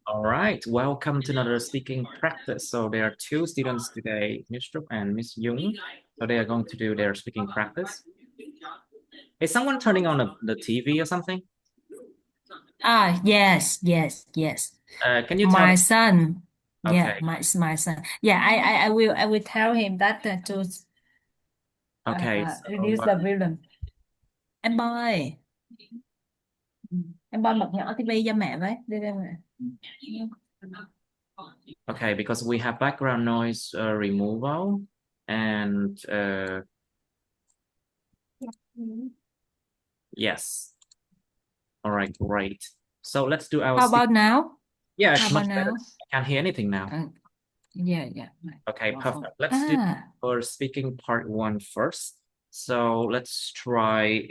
All right, welcome to another speaking practice. So there are two students today, Miss Trúc and Miss Jung. So they are going to do their speaking practice. Is someone turning on the TV or something? Yes. Can you tell? My son. Yeah, Okay, my son. Yeah, I will tell him that to okay. reduce So the volume. Em Boy, em Boy bật nhỏ tivi cho mẹ với. Đi đây mẹ. okay, because we have background noise removal and yes. All right, great. So let's do our How speak. about now? Yeah, How it's about much better. now? I can't hear anything now. Yeah. Okay, Microphone. perfect. Let's do Ah, our speaking part one first. So let's try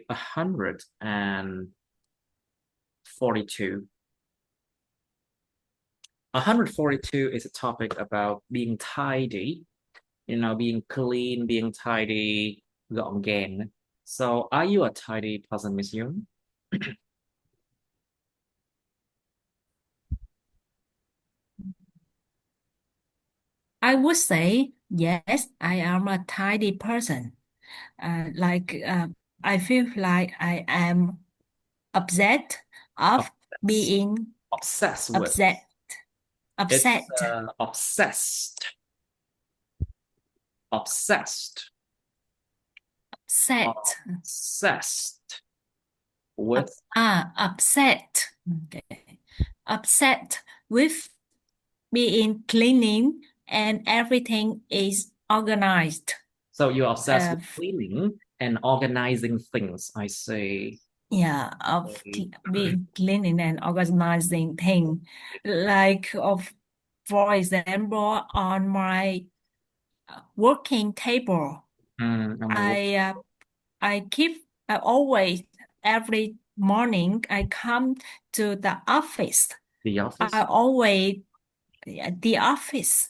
142. 142 is a topic about being tidy, being clean, being tidy, gọn gàng. So are you a tidy person, Miss Yoon? I would say yes, I am a tidy person. Like I feel like I am upset of Obsessed. being Obsessed with. upset. It's Upset. obsessed. Obsessed. Upset. Obsessed with. Upset. Okay. Upset with being cleaning and everything is organized. So you're obsessed Uh, with cleaning and organizing things, I say. yeah, being cleaning and organizing thing. Like for example, on my working table, On the I uh, I always every morning I come to the office. the I office. always at the office.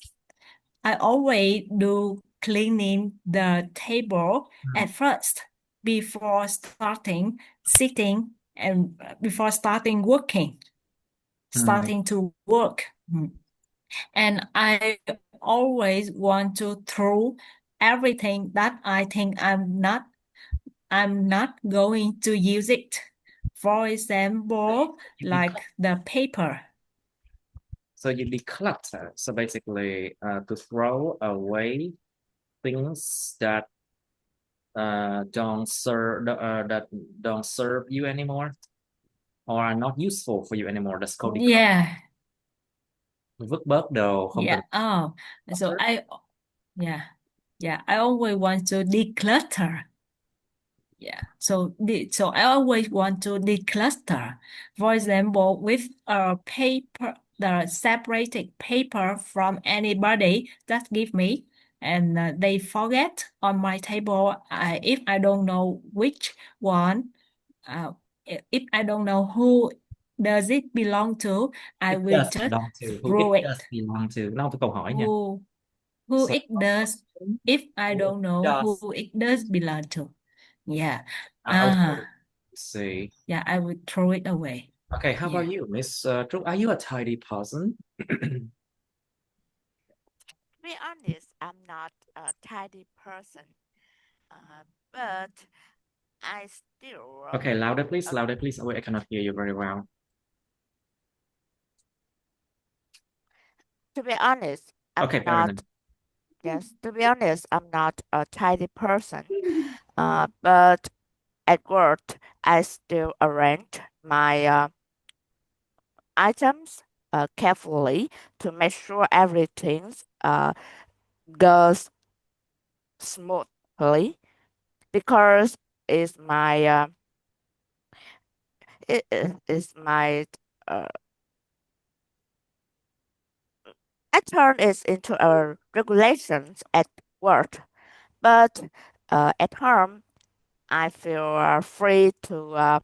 I always do cleaning the table Hmm. at first before starting sitting and before starting working, Hmm. starting to work. And I always want to throw everything that I think I'm not going to use it. For example, You like the paper. So you declutter. So basically, to throw away things that that don't serve you anymore or are not useful for you anymore. That's called declutter. Yeah, Vứt bớt đồ không cần. yeah. Oh, so yeah, I always want to declutter. Yeah. So I always want to declutter. For example, with a paper, the separated paper from anybody that give me, and they forget on my table. If I don't know which one, uh, if I don't know who does it belong to, I It will does just belong to. Who throw it it. does belong to. Nó không có câu hỏi nha. Who who So it does? If I who it don't know does. who it does belong to. Yeah. Okay. Ah, Let's see. yeah, I would throw it away. Okay, how about Yeah. you, Miss Trúc? Are you a tidy person? To be honest, I'm not a tidy person, but I still, Okay, louder, please. uh, Louder, please. Oh, wait, I cannot hear you very well. to be honest, Okay, I'm better now. not, yes, to be honest, I'm not a tidy person, but at work, I still arrange my items carefully to make sure everything goes smoothly because it's my it is my uh, I turn it into a regulations at work, but at home I feel free to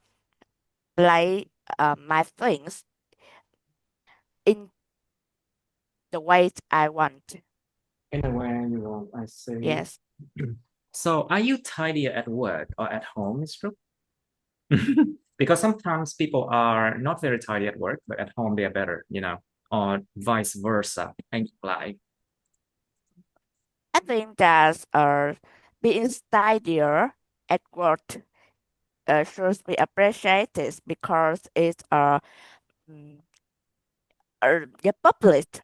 lay my things in the way I want. In a way, you want, I see. Yes, So, are you tidier at work or at home, Miss Trúc? Because sometimes people are not very tidy at work, but at home they are better, or vice versa. Anh lại. I think that being tidier at work should be appreciated because it's mm, the public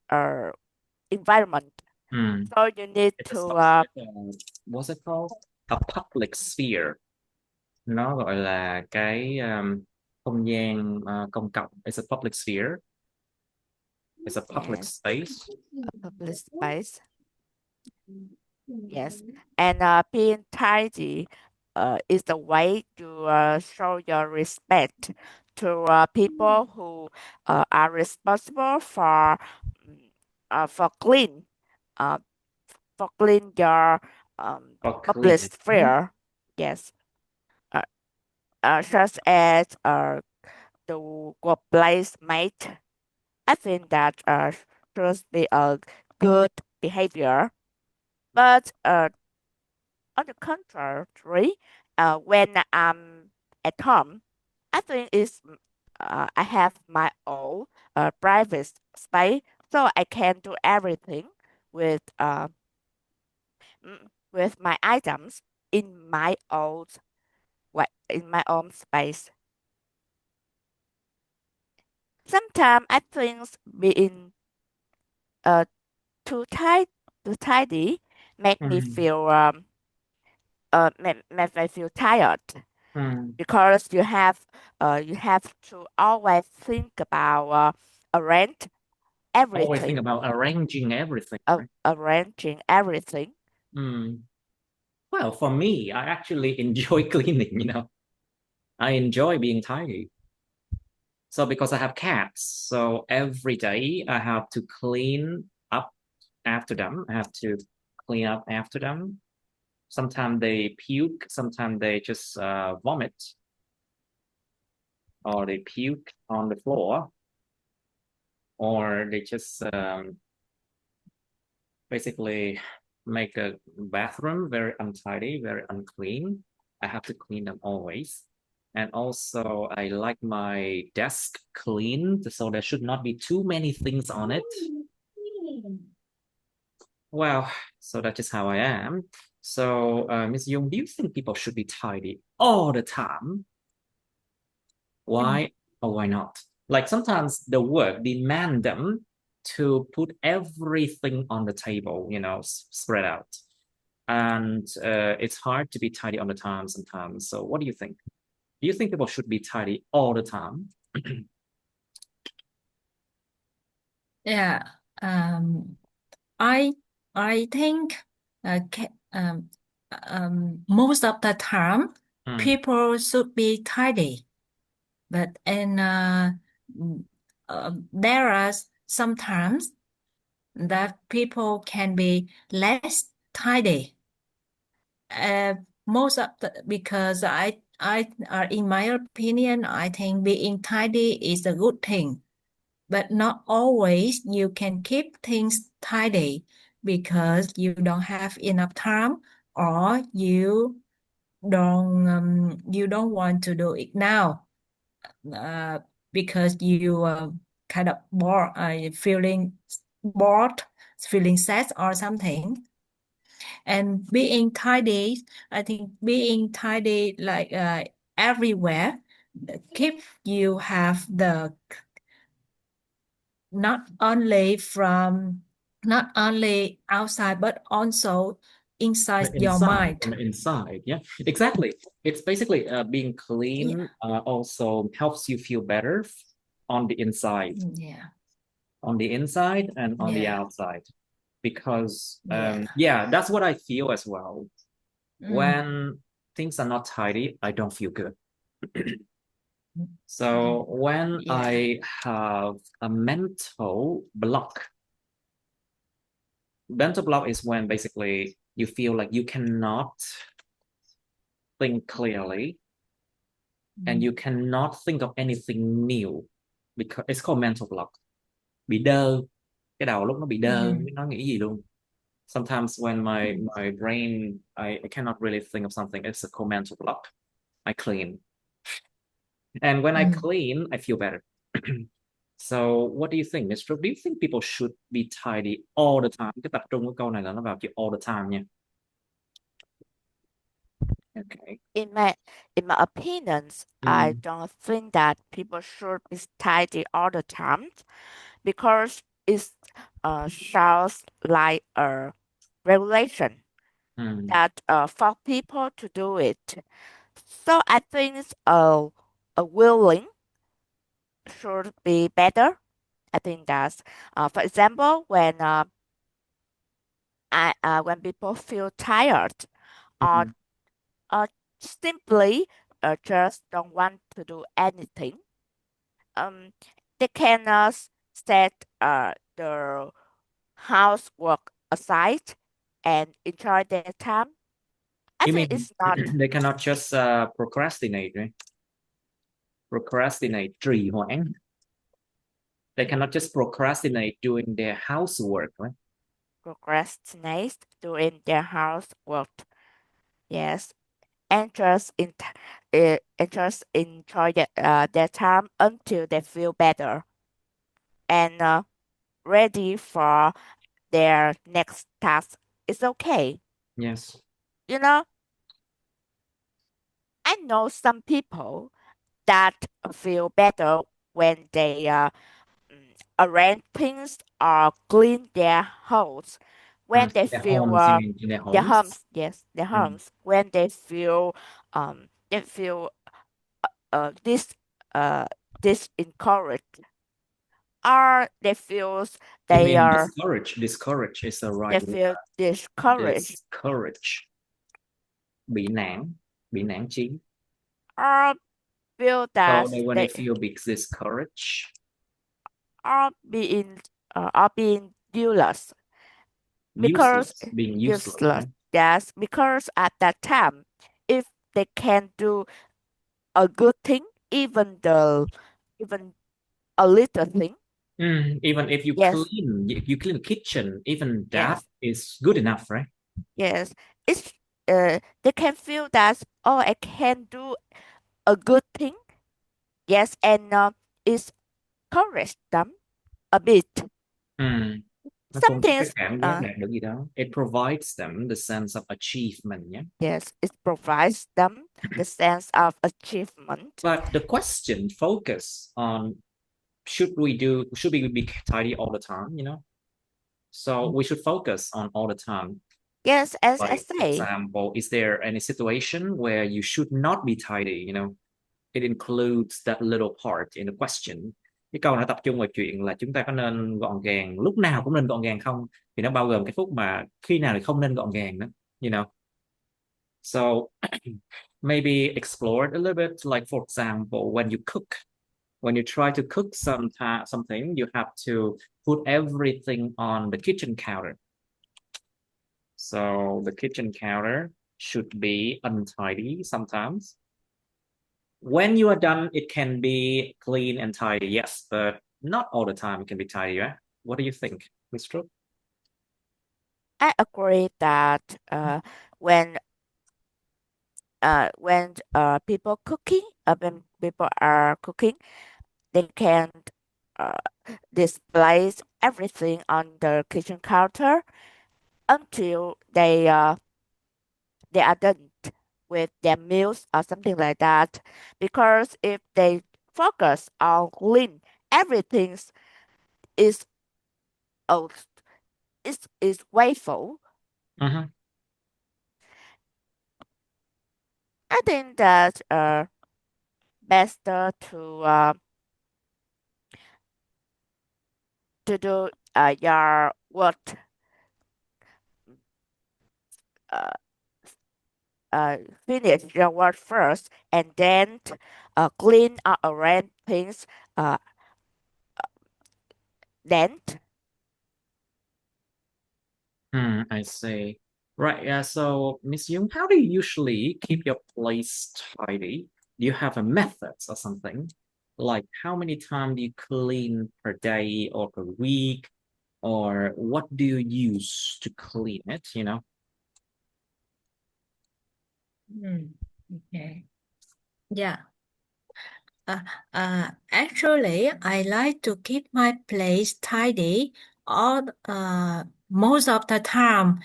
environment. So you need It's to what's it called? A public sphere. Nó gọi là cái không gian công cộng. It's a public sphere. It's a public yes, space. a public space. Yes, and being tidy is the way to show your respect to people who are responsible for clean uh, for clean your Or public clean. sphere. Yes, such as the workplace mate. I think that should be a good behavior. But on the contrary, when I'm at home, I think I have my own private space, so I can do everything with with my items in my own in my own space. Sometimes I think being uh too tight too tidy make me feel make me feel tired because you have to always think about arrange Always think everything about arranging everything, right? arranging everything. Well, for me, I actually enjoy cleaning. I enjoy being tidy. So because I have cats, so every day I have to clean up after them. I have to clean up after them. Sometimes they puke, sometimes they just vomit, or they puke on the floor, or they just basically make a bathroom very untidy, very unclean. I have to clean them always. And also, I like my desk cleaned, so there should not be too many things on it. Well, so that's just how I am. So, Ms. Young, do you think people should be tidy all the time? Why or why not? Like sometimes the work demand them to put everything on the table, spread out. And it's hard to be tidy all the time sometimes. So what do you think? Do you think people should be tidy all the time? Yeah. I think most of the time people should be tidy, but there are sometimes that people can be less tidy. Most of because in my opinion, I think being tidy is a good thing, but not always you can keep things tidy because you don't have enough time or you don't want to do it now because you kind of bored, bored, feeling sad or something. And being tidy, I think being tidy like everywhere keep you have the not only outside but also inside your mind. On the inside, yeah, exactly. It's basically being clean also helps you feel better on the inside. Yeah. On the inside and on the outside. Because that's what I feel as well. When things are not tidy, I don't feel good. So when I have a mental block is when basically you feel like you cannot think clearly and you cannot think of anything new because it's called mental block. Bị đơ, cái đầu lúc nó bị đơ, không biết nói nghĩ gì luôn. Sometimes when my brain I cannot really think of something, it's a called mental block. I clean. And when I clean, I feel better. So what do you think, Miss Brooke? Do you think people should be tidy all the time? Cái tập trung của câu này là nó vào chữ all the time nha. Okay. In my opinions, I don't think that people should be tidy all the time because it sounds like a regulation that for people to do it. So I think a willing should be better. I think that's for example when people feel tired or or simply just don't want to do anything, they can set their housework aside and enjoy their time. I You think mean it's not they cannot just procrastinate, right? Procrastinate, trì hoãn. They cannot just procrastinate doing their housework, right? procrastinate doing their housework. Yes, and just enjoy their time until they feel better and ready for their next task. It's okay. Yes. You know, I know some people that feel better when they arrange things or clean their house. When they Their feel homes, you mean in their their homes? homes, yes, their homes. When they feel this encouraged, or they feel You they mean are discourage? Discourage is the they right word. feel discouraged, Discourage. Bị nản chí. or feel that So when they they feel discouraged. are being useless because Being useless, right? yes, because at that time if they can do a good thing, even a little thing, Even if yes, you clean the kitchen, even that yes, is good enough, right? yes, it's they can feel that, oh, I can do a good thing, yes, and it's encourage them a bit. Nó Some cung cấp cái things cảm giác đạt được gì đó. It provides them the sense of achievement, yeah. yes, it provides them the sense of achievement. But the question focus on should we be tidy all the time, you know? So we should focus on all the time. Yes, as I Like, for say, example, is there any situation where you should not be tidy, you know? It includes that little part in the question. Cái câu này tập trung vào chuyện là chúng ta có nên gọn gàng, lúc nào cũng nên gọn gàng không? Thì nó bao gồm cái phút mà khi nào thì không nên gọn gàng đó, you know? So maybe explore it a little bit. Like, for example, when you cook, when you try to cook something, you have to put everything on the kitchen counter. So the kitchen counter should be untidy sometimes. When you are done, it can be clean and tidy, yes, but not all the time it can be tidy, right? What do you think, Mr. I agree that when people cooking, when people are cooking, they can uh, display everything on the kitchen counter until they are done with their meals or something like that. Because if they focus on clean, everything is oh, is wasteful. I think that best to do your work uh, finish your work first and then clean or arrange things then. I see. Right, yeah. So, Miss Young, how do you usually keep your place tidy? Do you have a method or something? Like, how many times do you clean per day or per week? Or what do you use to clean it, you know? Okay. Yeah. Actually, I like to keep my place tidy all most of the time.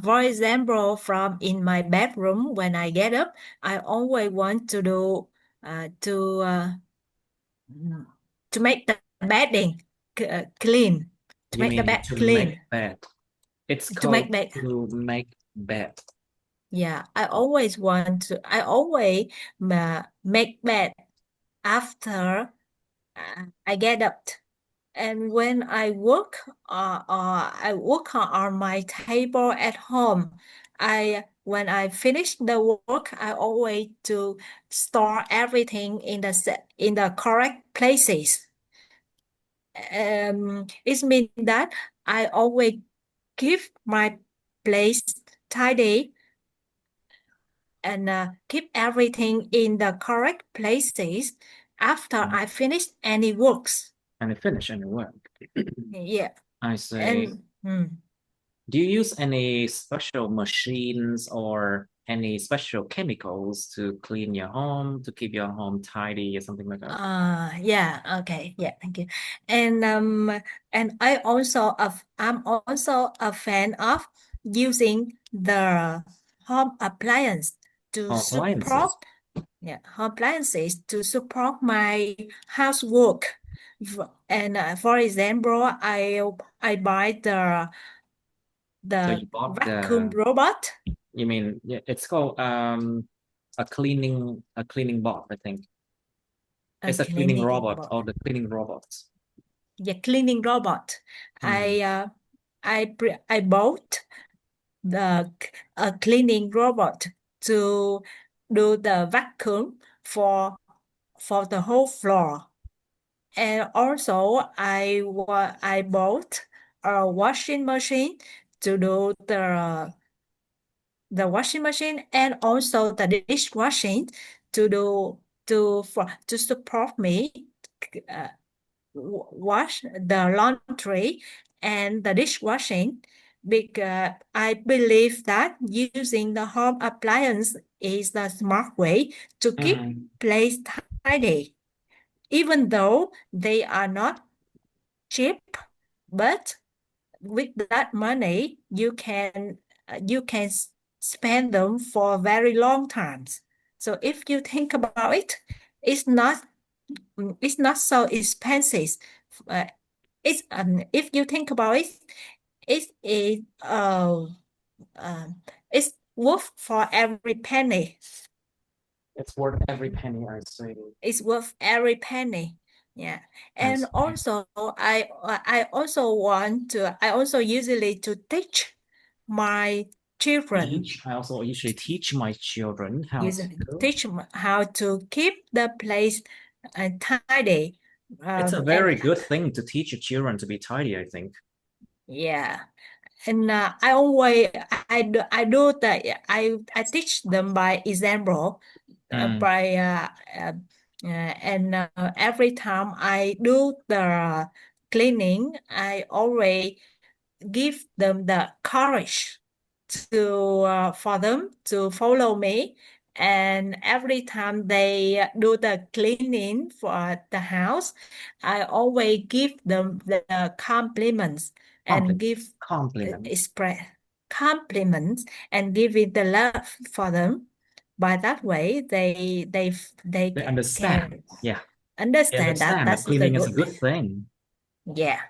For example, from in my bedroom, when I get up, I always want to do to make the bedding clean, to You make the mean bed to make clean, bed? It's to make called bed. to make bed. Yeah, I always want to. I always make bed after I get up. And when I work, I work on my table at home. When I finish the work, I always to store everything in the correct places. It means that I always keep my place tidy and keep everything in the correct places after I finish any works. And finish any work. Yeah, I say. and Do you use any special machines or any special chemicals to clean your home, to keep your home tidy or something like that? yeah, okay, yeah, thank you. And I'm also a fan of using the home appliance to Appliances. support home appliances to support my housework. And for example, I buy So the you bought vacuum the, robot. you mean, yeah, it's called a cleaning bot, I think. A It's a cleaning cleaning robot robot. or the cleaning robot. Yeah, cleaning robot. I bought the a cleaning robot to do the vacuum for the whole floor. And also I bought a washing machine to do the washing machine and also the dishwashing to do to support me uh, wash the laundry and the dishwashing, because I believe that using the home appliance is the smart way to keep place tidy, even though they are not cheap, but with that money you can spend them for very long times. So if you think about it, it's not it's not so expensive. Uh, if you think about it, it is it's worth for every penny. It's worth every penny, I say. It's worth every penny. Yeah. And Yes. also I also usually to teach my children, I also usually teach my children how usually to. teach them how to keep the place tidy. It's a And very good thing to teach your children to be tidy, I think. yeah, and I always I do that. I teach them by example, by and every time I do the cleaning, I always give them the courage to for them to follow me. And every time they do the cleaning for the house, I always give them the compliments and give Compliment. express compliments and give it the love for them. By that way, they They can understand. Yeah. They understand that understand that that's the cleaning is a good. good thing. Yeah.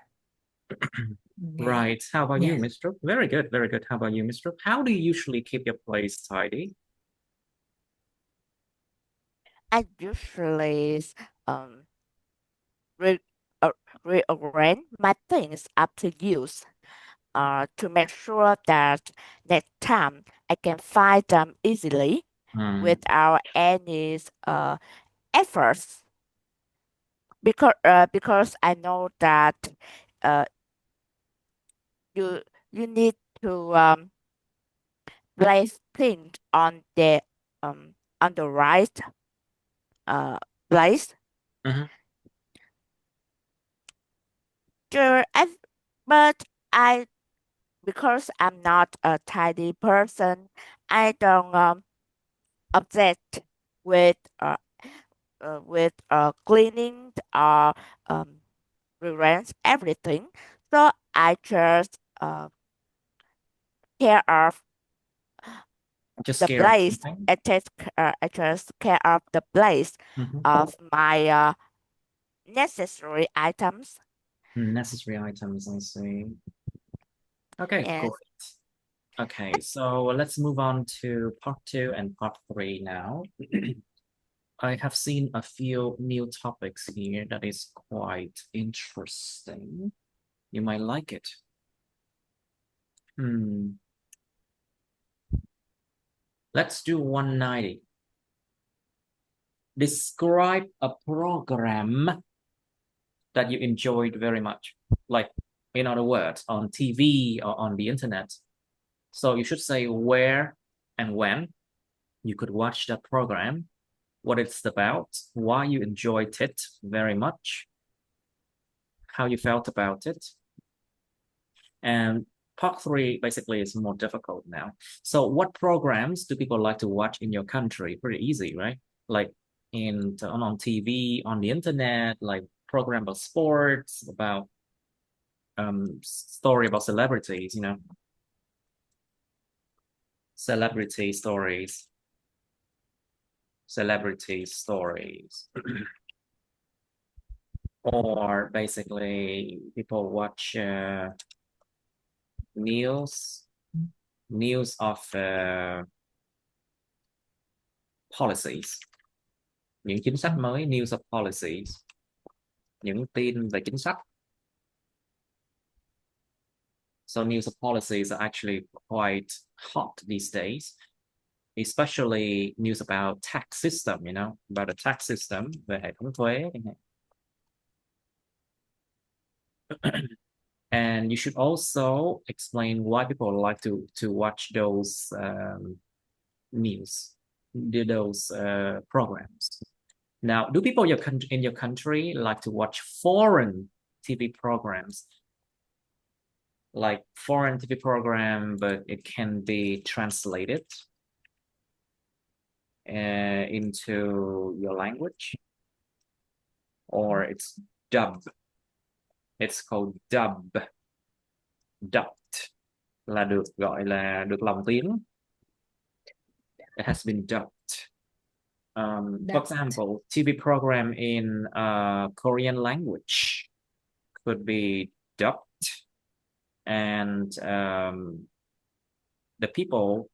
Yeah. Right. How about you, Yeah. Mr. Very good. Very good. How about you, Mr. How do you usually keep your place tidy? I usually um re rearrange my things after use to make sure that next time I can find them easily without any efforts, because I know that uh you you need to place things on the right place. Mhm. Sure, but I because I'm not a tidy person, I don't upset with with cleaning or rearrange everything. So I just care of Just the scared of place. something. I just care of the place of my necessary items. Necessary items, I see. Okay, And great. Okay, so let's move on to part 2 and part 3 now. I have seen a few new topics here that is quite interesting. You might like it. Let's do 190. Describe a program that you enjoyed very much. Like, in other words, on TV or on the internet. So you should say where and when you could watch that program, what it's about, why you enjoyed it very much, how you felt about it. And part 3 basically is more difficult now. So what programs do people like to watch in your country? Pretty easy, right? Like on TV, on the internet, like program about sports, about story about celebrities, celebrity stories. Or basically people watch news of policies, những chính sách mới, news of policies, những tin về chính sách. So news of policies are actually quite hot these days, especially news about tax system, about the tax system, về hệ thống thuế. And you should also explain why people like to watch those news, those programs. Now, do people in your country like to watch foreign TV programs? Like foreign TV program, but it can be translated into your language, or it's dubbed. It's called dubbed là được gọi là được lồng tiếng. It has been dubbed. For example, TV program in Korean language could be dubbed, and the people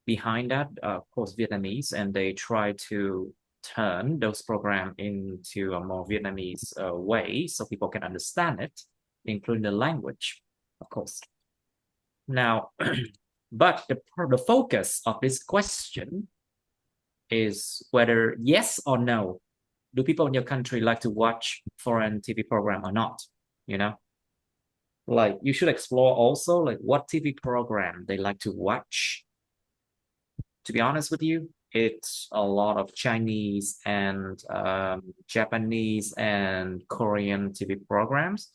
behind that, of course, Vietnamese, and they try to turn those programs into a more Vietnamese way so people can understand it, including the language, of course. Now, but the focus of this question is whether yes or no, do people in your country like to watch foreign TV program or not? Like you should explore also like what TV program they like to watch. To be honest with you, it's a lot of Chinese and Japanese and Korean TV programs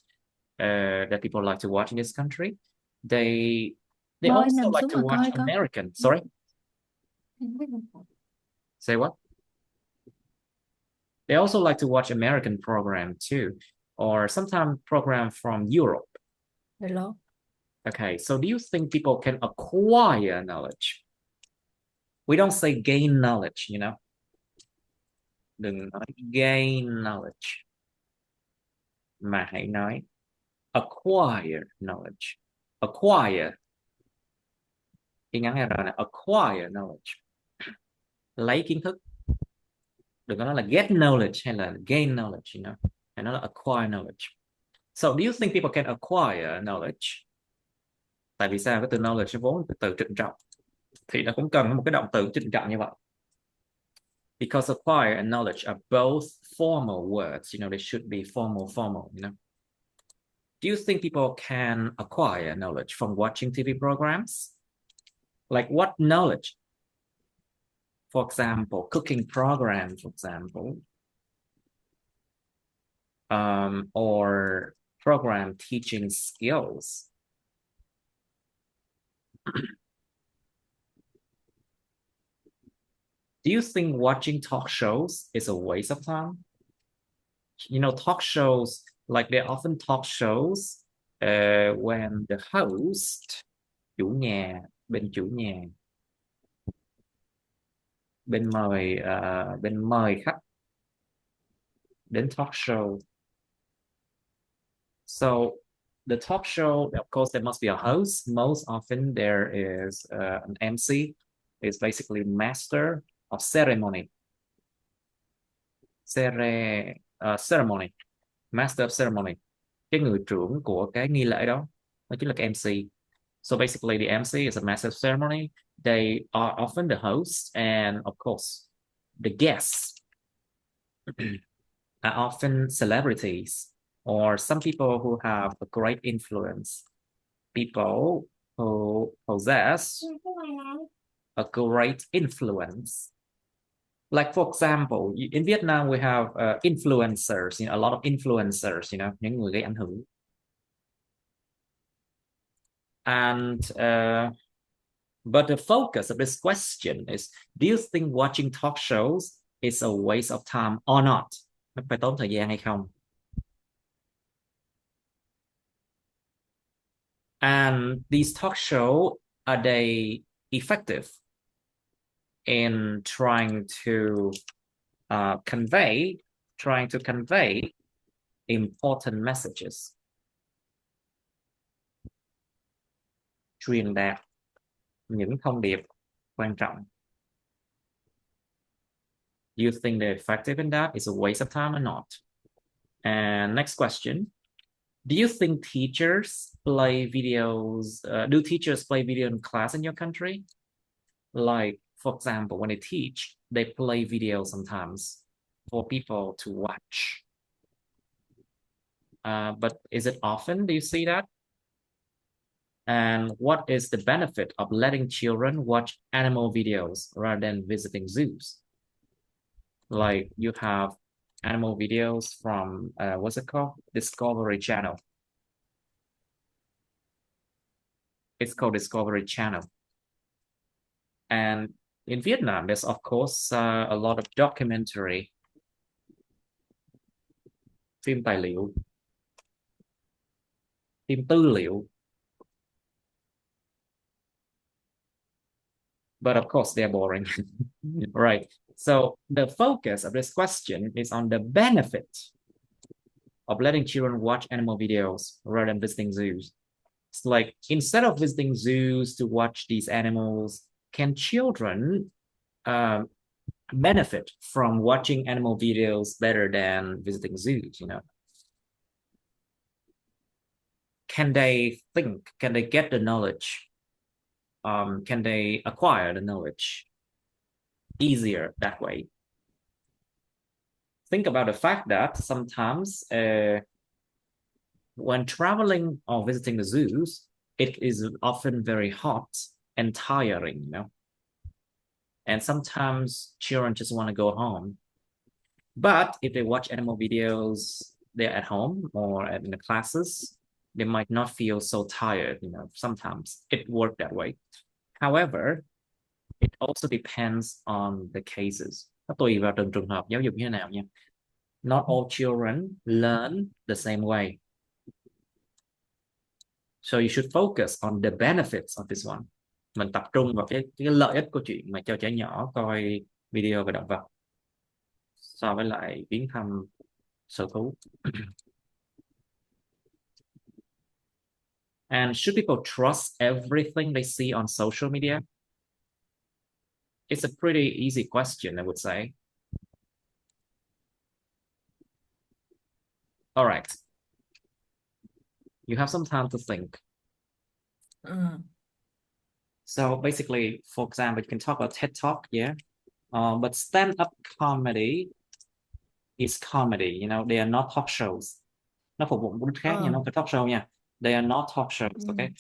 that people like to watch in this country. They also like to watch American. Sorry? Say what? They also like to watch American program too, or sometimes program from Europe. Hello. Okay, so do you think people can acquire knowledge? We don't say gain knowledge, Đừng nói gain knowledge, mà hãy nói acquire knowledge. Acquire. Cái ngắn R này, acquire knowledge. Lấy kiến thức. Đừng có nói là get knowledge hay là gain knowledge, Hãy nói là acquire knowledge. So do you think people can acquire knowledge? Tại vì sao cái từ knowledge vốn là từ trịnh trọng, thì nó cũng cần một cái động từ trịnh trọng như vậy. Because acquire and knowledge are both formal words, they should be formal, Do you think people can acquire knowledge from watching TV programs? Like what knowledge? For example, cooking program, for example, or program teaching skills. Do Do you think watching talk shows is a waste of time? Talk shows, like they're often talk shows when the host, chủ nhà, bên chủ nhà, bên mời khách đến talk show. So the talk show, of course, there must be a host. Most often there is an MC. It's basically master of ceremony. Ceremony, master of ceremony. Cái người trưởng của cái nghi lễ đó, đó chính là cái MC. So basically the MC is a master of ceremony. They are often the host, and of course the guests are often celebrities or some people who have a great influence, people who possess a great influence. Like for example, in Vietnam we have influencers, a lot of influencers, những người gây ảnh hưởng. And but the focus of this question is, do you think watching talk shows is a waste of time or not? Nó phải tốn thời gian hay không? And these talk shows, are they effective in trying to convey important messages? Truyền đạt những thông điệp quan trọng. Do you think they're effective in that? It's a waste of time or not? And next question. Do you think teachers play videos? Do teachers play video in class in your country? Like, for example, when they teach, they play videos sometimes for people to watch. But is it often? Do you see that? And what is the benefit of letting children watch animal videos rather than visiting zoos? Like you have animal videos from, what's it called? Discovery Channel. It's called Discovery Channel. And in Vietnam, there's of course a lot of documentary, phim tài liệu, phim tư liệu. But of course, they're boring, right? So the focus of this question is on the benefit of letting children watch animal videos rather than visiting zoos. It's like, instead of visiting zoos to watch these animals, can children benefit from watching animal videos better than visiting zoos, Can they think? Can they get the knowledge? Can they acquire the knowledge easier that way? Think about the fact that sometimes when traveling or visiting the zoos, it is often very hot and tiring, And sometimes children just want to go home. But if they watch animal videos, they're at home or in the classes, they might not feel so tired, Sometimes it works that way. However, it also depends on the cases. Nó tùy vào từng trường hợp giáo dục như thế nào nha. Not all children learn the same way. So you should focus on the benefits of this one. Mình tập trung vào cái lợi ích của chuyện mà cho trẻ nhỏ coi video về động vật so với lại viếng thăm sở thú. And should people trust everything they see on social media? It's a pretty easy question, I would say. All right. You have some time to think. So basically, for example, you can talk about TED Talk, yeah. But stand-up comedy is comedy, they are not talk shows. Nó phục vụ mục đích khác nha, nó phải talk show nha. They are not talk shows, okay?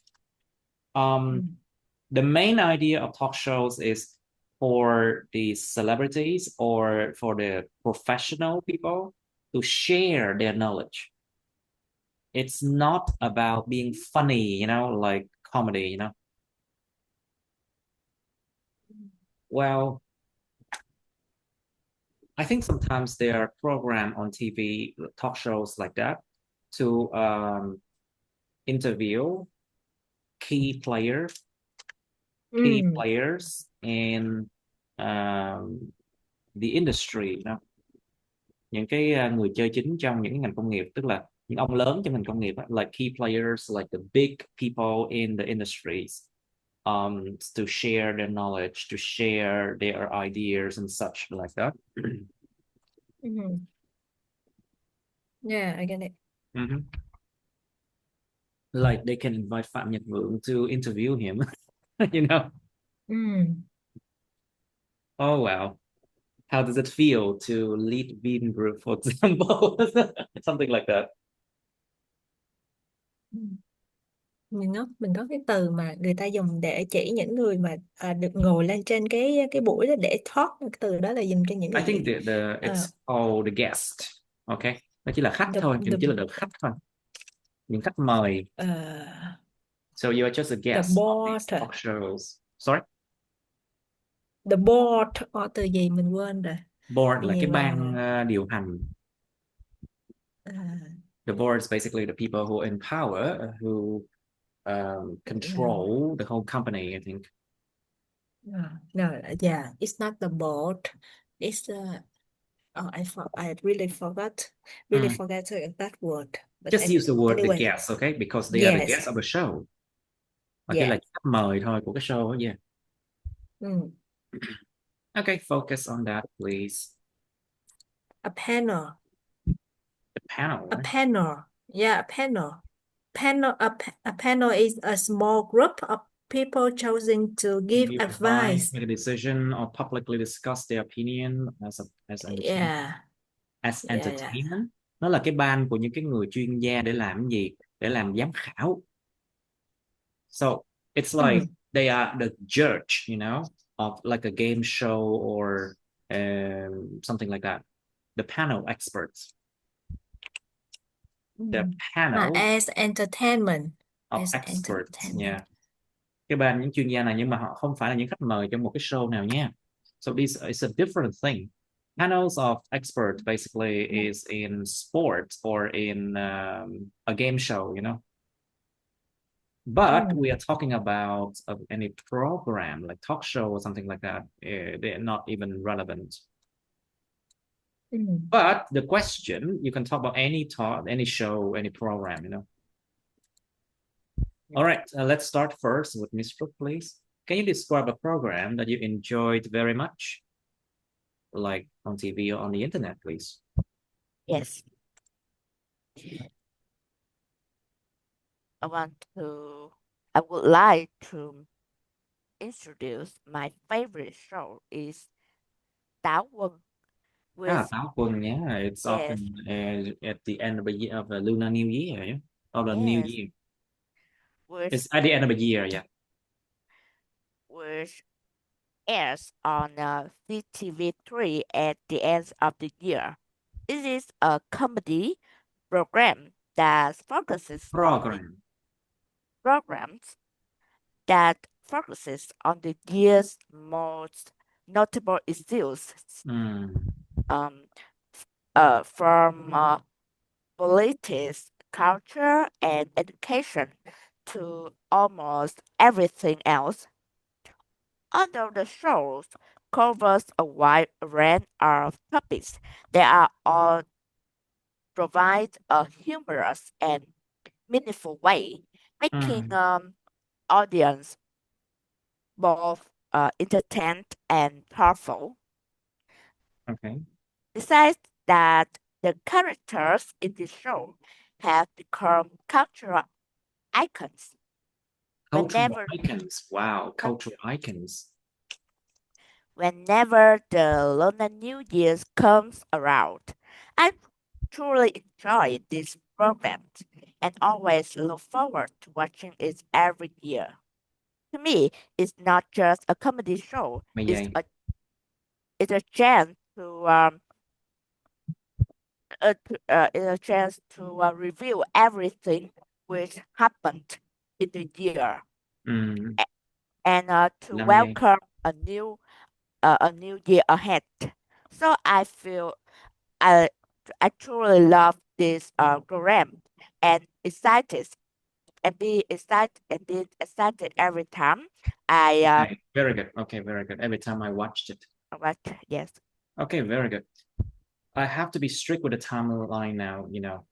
The main idea of talk shows is for the celebrities or for the professional people to share their knowledge. It's not about being funny, like comedy, Well, I think sometimes there are programs on TV, talk shows like that, to interview key players in the industry, you know? Những cái người chơi chính trong những cái ngành công nghiệp, tức là những ông lớn trong ngành công nghiệp, like key players, like the big people in the industries, to share their knowledge, to share their ideas and such like that. Yeah, I get it. Like they can invite Phạm Nhật Vượng to interview him, you know. Oh wow, how does it feel to lead Bean Group, for example? Something like that. Mình có cái từ mà người ta dùng để chỉ những người mà được ngồi lên trên cái buổi đó để talk, cái từ đó là dùng cho những I người think gì? it's called the guest. Okay, nó chỉ là khách thôi, nhưng chỉ là được khách thôi, những khách mời. So you are just a guest of these talk shows. Sorry. The board, từ gì mình quên rồi. Board là Gì cái mà ban điều hành. The board is basically the people who empower, who control the whole company, I think. No, yeah, it's not the board. It's I really forgot that word. But Just use the word anyway, the guest, okay? Because they are the yes. guests of the show. Và Yeah. cái là khách mời thôi của cái show đó, yeah. Okay, focus on that, please. A panel. The panel. A panel. Yeah, a panel. A panel is a small group of people chosen to give advice, make a decision, or publicly discuss their opinion as entertainment. Yeah. As Yeah, entertainment. Nó là cái ban của những cái người chuyên gia để làm cái gì? Để làm giám khảo. So it's like they are the judge, you know, of like a game show or something like that. The panel experts. The panel as entertainment. of As experts. entertainment. Yeah. Cái ban những chuyên gia này, nhưng mà họ không phải là những khách mời trong một cái show nào nha. So this is a different thing. Panels of experts basically is in sports or in a game show, you know. But we are talking about any program like talk show or something like that. They're not even relevant. But the question, you can talk about any talk, any show, any program, you know. All right, let's start first with Miss Brooke, please. Can you describe a program that you enjoyed very much, like on TV or on the internet, please? Yes. I would like to introduce my favorite show is Táo Quân. Táo Quân, yeah. It's often at the end of the year, of the Lunar New Year, yeah? Of the New Year. It's at the end of the year, yeah. Which airs on CTV3 at the end of the year. It is a comedy program that focuses on the year's most notable issues, from politics, culture, and education to almost everything else. Although the show covers a wide range of topics, they are all provide a humorous and meaningful way, making audience both entertained and thoughtful. Okay. Besides that, the characters in the show have become cultural icons. Wow, cultural icons. Whenever the Lunar New Year comes around, I truly enjoy this program and always look forward to watching it every year. To me, it's not just a comedy show. It's a chance to review everything which happened in the year, and to welcome a new year ahead. So I feel I I truly love this program and excited and be excited every time I Okay, very good. Okay, very good. Every time I watched it. watch. Yes. Okay, very good. I have to be strict with the timeline now,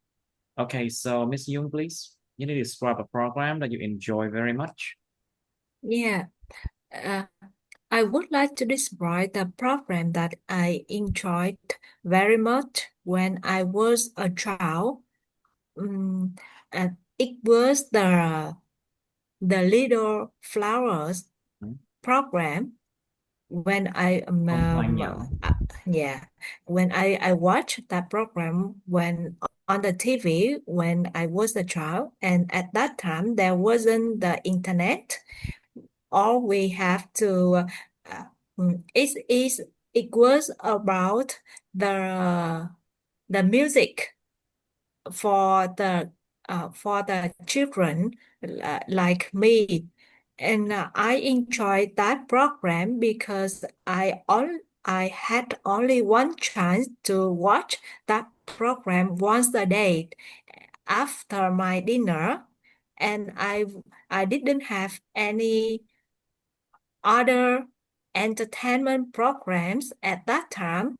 Okay, so Miss Young, please. You need to describe a program that you enjoy very much. Yeah. Uh, I would like to describe the program that I enjoyed very much when I was a child. Um, it was the Little Flowers Ừ, program when I Bông hoa nhỏ. yeah, when I watched that program when on the TV when I was a child, and at that time there wasn't the internet. All we have to it was about the music for the children like me, and I enjoyed that program because I had only one chance to watch that program once a day after my dinner, and I didn't have any other entertainment programs at that time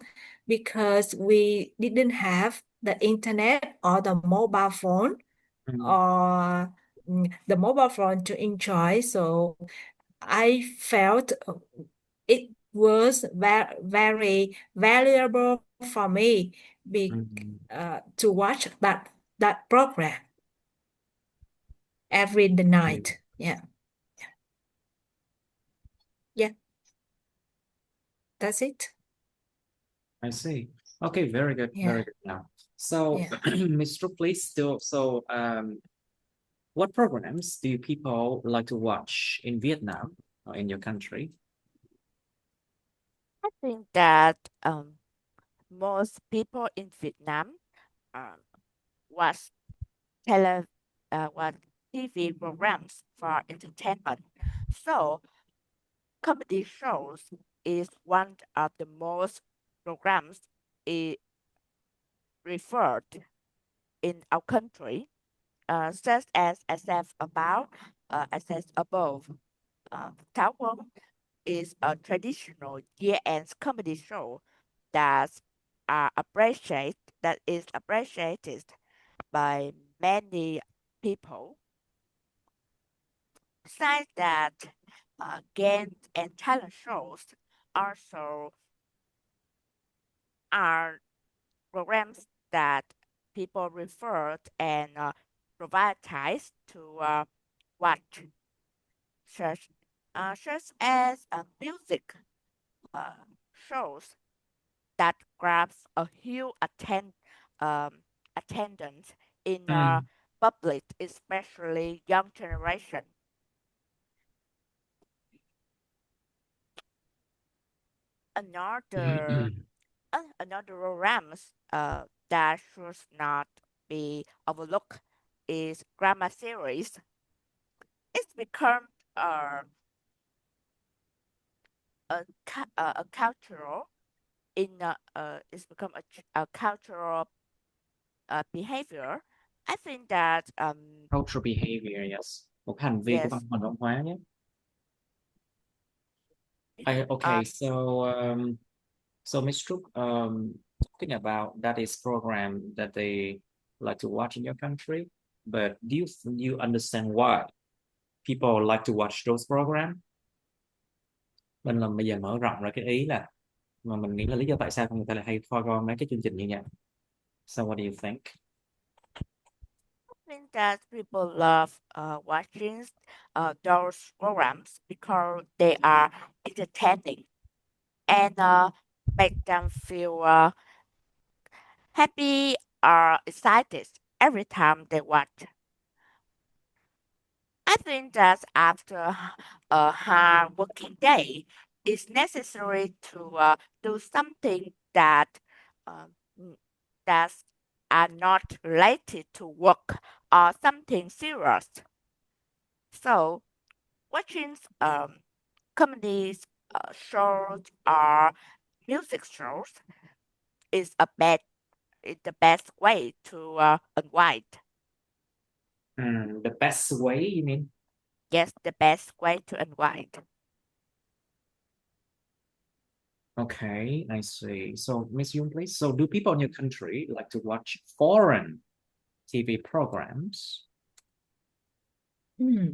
because we didn't have the internet or the mobile phone Ừ, or the mobile phone to enjoy. So I felt it was very valuable for me ừ, to watch that program every the ừ. night. Yeah, yeah, that's it. I see. Okay, very good, Yeah, very good now. So, yeah. Miss Trúc, please still, what programs do people like to watch in Vietnam or in your country? I think that most people in Vietnam um, watch tele watch TV programs for entertainment. So comedy shows is one of the most programs I referred in our country, such as as above. Táo Quân is a traditional year-end comedy show that that is appreciated by many people. Besides that, game and talent shows also are programs that people refer and prioritize to watch, such, such as music uh, shows that grabs a huge attendance in Mm. public, especially young generation. Another another programs that should not be overlooked is drama series. It's become a cultural it's become a cultural behavior. I think that Cultural behavior, yes. Một hành vi của yes văn hóa nhé. uh, Okay, so Miss Trúc, talking about that is program that they like to watch in your country, but do you understand why people like to watch those program? Mình là bây giờ mở rộng ra cái ý là mà mình nghĩ là lý do tại sao người ta lại hay coi mấy cái chương trình như vậy. So what do you think? I think that people love watching those programs because they are entertaining and make them feel happy or excited every time they watch. I think that after a hard working day, it's necessary to do something um, that are not related to work or something serious. So watching comedies shows or music shows is the best way to unwind. The best way, you mean? Yes, the best way to unwind. Okay, I see. So, Miss Yoon, please. So, do people in your country like to watch foreign TV programs? Hmm.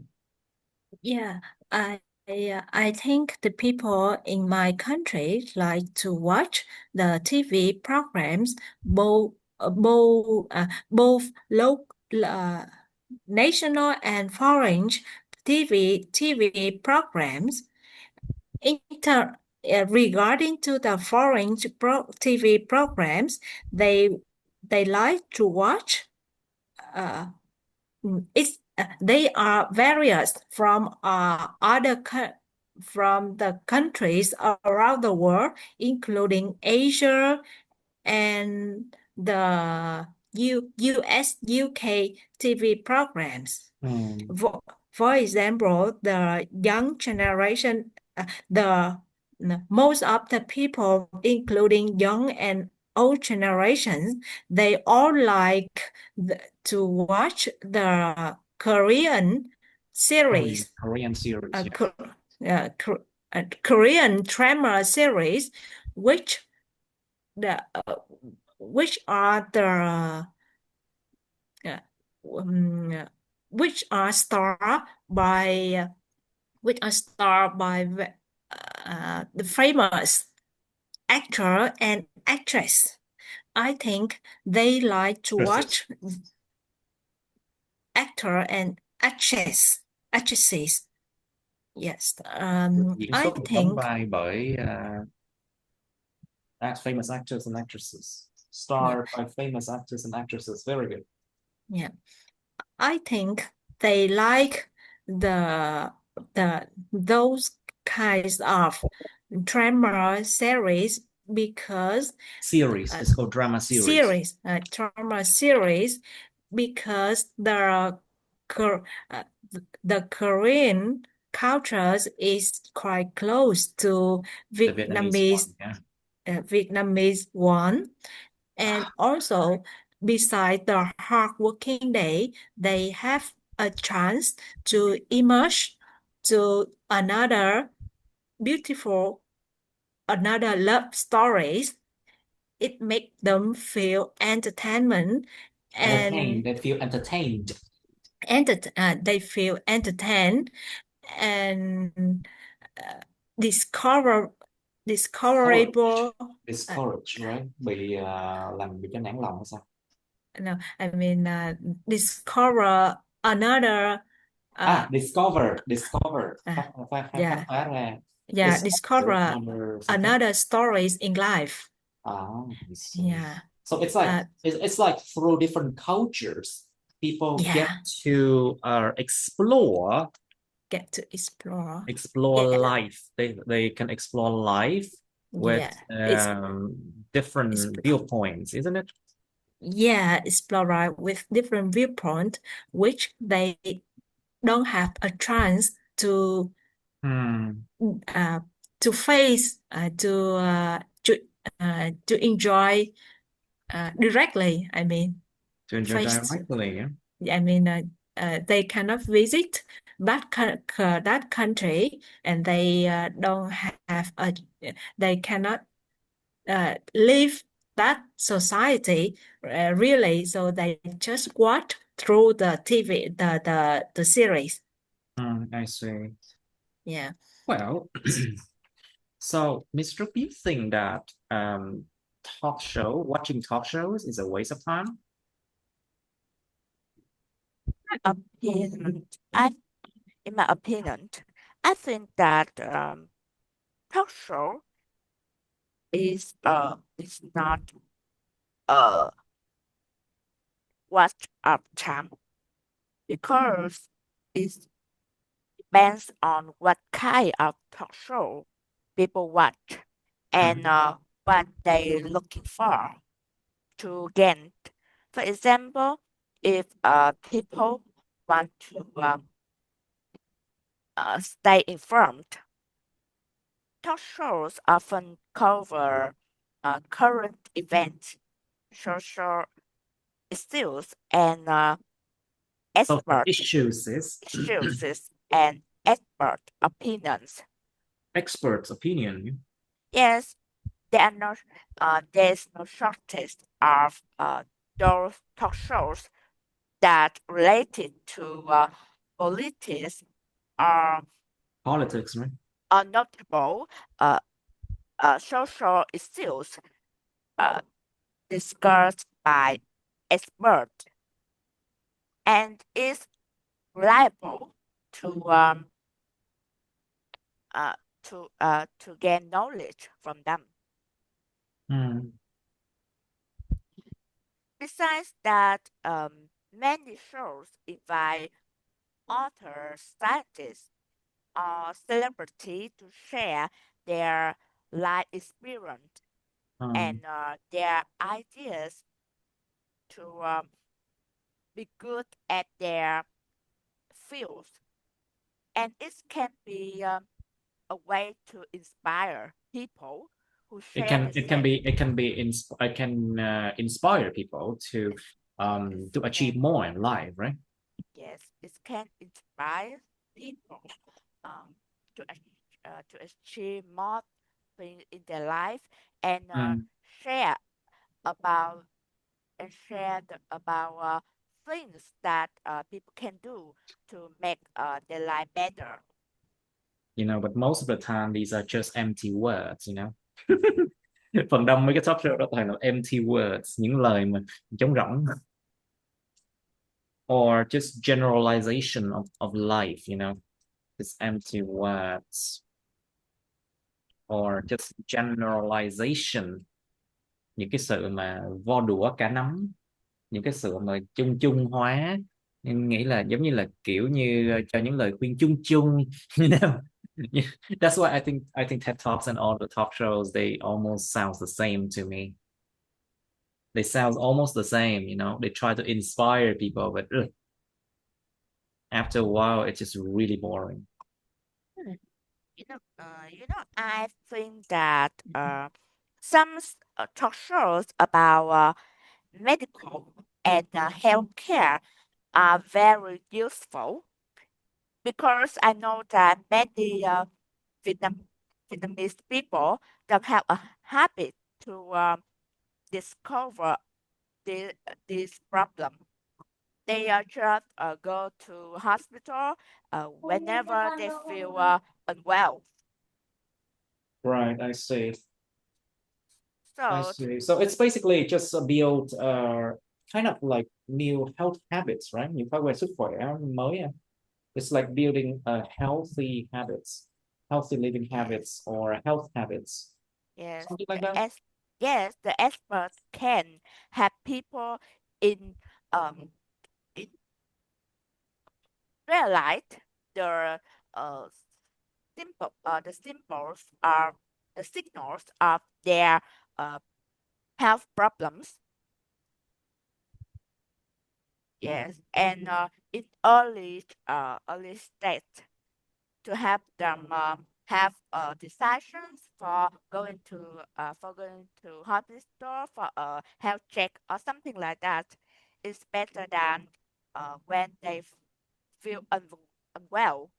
Yeah, I think the people in my country like to watch the TV programs, both local, national and foreign TV programs. Regarding to the foreign TV programs, they like to watch. They are various from from the countries around the world, including Asia and the US, UK TV programs. Hmm. For example, the young generation, the most of the people, including young and old generations, they all like to watch the Korean series, Korean series, uh, yeah. Ko- uh, Ko- Korean drama series, which the which are the uh, um, which are star by which are starred by the famous actor and actress. I think they like to Actresses. watch actor and actresses. Yes, Diễn I xuất được đóng think vai bởi famous actors and actresses. yeah, Starred by famous actors and actresses. Very good. yeah. I think they like those kinds of drama series because Series. uh, It's called drama series. drama series because Kor- uh, the Korean cultures is quite close to The Vietnamese one, yeah. Vietnamese one, and also beside the hard working day, they have a chance to immerse to beautiful another love stories. It makes them feel entertainment Entertained. and They feel entertained. they feel entertained and uh, discover Discouraged. discoverable. uh, Discouraged, right? Bị cho nản lòng hay sao? no, I mean discover another Discover. uh, Khám yeah, phá ra. yeah, Discover discover another something. another stories in life. I see. Yeah, So it's like uh, it's like through different cultures, people get yeah, to explore get to explore. explore Yeah, life. They can explore life with yeah, it's different viewpoints, isn't it? yeah, explore with different viewpoint, which they don't have a chance Hmm. uh, to face to enjoy directly. I mean, To enjoy face. directly, yeah. I mean, they cannot visit that country, and they don't have a. They cannot live that society really. So they just watch through the TV, the series. I see. Yeah. Well, so Mr. Do you think that watching talk shows is a waste of time? Opinion. In my opinion, I think that talk show is not uh waste of time because it depends on what kind of talk show people watch and what they're looking for to gain. For example, if people want to stay informed talk shows often cover current events, social issues, and Social expert issues. issues and expert opinions. Experts' opinion. Yes, there's no shortage of those talk shows that related to politics or Politics, right? notable social issues discussed by experts and is reliable to uh, to gain knowledge from them. Besides that, many shows invite authors, scientists, or celebrities to share their life experience and their ideas to be good at their fields. And it can be a way to inspire people who It share can the it can same. be it can be it can inspire people to achieve more in life, right? Yes, it can inspire people um, to achieve more things in their life and share about about things that people can do to make their life better. But most of the time these are just empty words. Phần đông mấy cái talk show đó toàn là empty words, những lời mà trống rỗng, or just generalization of life. It's empty words, or just generalization, những cái sự mà vo đũa cả nắm, những cái sự mà chung chung hóa. Em nghĩ là giống như là kiểu như cho những lời khuyên chung chung. you know Yeah, that's why I think TED Talks and all the talk shows, they almost sounds the same to me. They sound almost the same. They try to inspire people, but after a while it's just really boring. I think that some talk shows about medical and healthcare are very useful because I know that many Vietnamese people don't have a habit to discover this problem. They just go to hospital whenever they feel unwell. Right, I see. So So it's basically just build kind of like new health habits, right? Nhiều thói quen sức khỏe mới. It's like building healthy living habits or health habits, yes, something like that. the experts can have people in um in realize the uh the symbols are the signals of their uh health problems. Yes, and in early stage to help them have decisions for going to hospital for a health check or something like that. It's better than when they feel unwell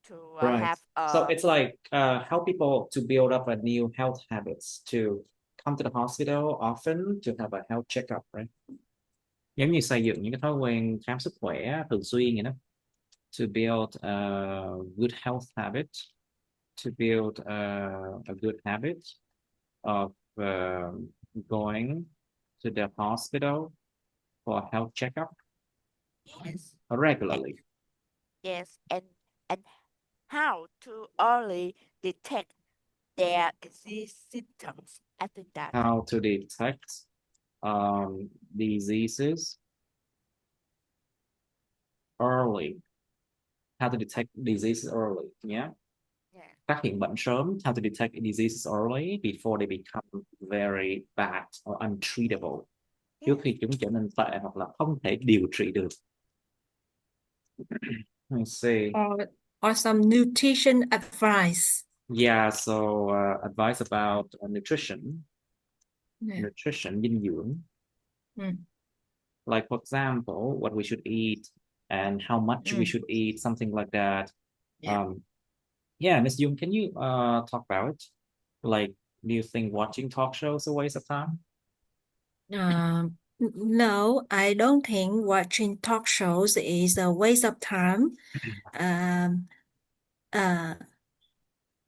to Right. have So it's like help people to build up a new health habits, to come to the hospital often, to have a health checkup, right? Giống như xây dựng những cái thói quen khám sức khỏe thường xuyên vậy đó. To build a good health habit, to build a good habit of going to the hospital for a health checkup yes regularly. yes and how to early detect their disease symptoms. I think that How to detect diseases early. How to detect diseases early. Yeah. yeah. Phát hiện bệnh sớm. How to detect diseases early before they become very bad or untreatable. Trước Yes. khi chúng trở nên tệ hoặc là không thể điều trị được. I see. Or some nutrition advice. Yeah, so advice about nutrition, Yeah. dinh dưỡng. Like, for example, what we should eat and how much we should eat, something like that. Yeah. Yeah, Miss Young, can you talk about it? Like, do you think watching talk shows is a waste of time? No, I don't think watching talk shows is a waste of time. Um, uh,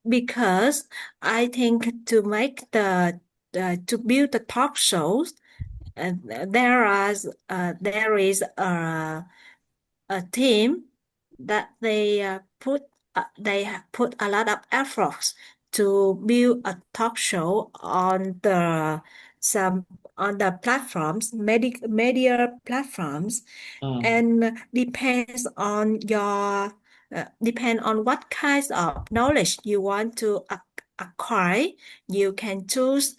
because I think to make to build the talk shows, there is a team that they have put a lot of efforts to build a talk show on some the platforms, media platforms, and depend on what kinds of knowledge you want to acquire. You can choose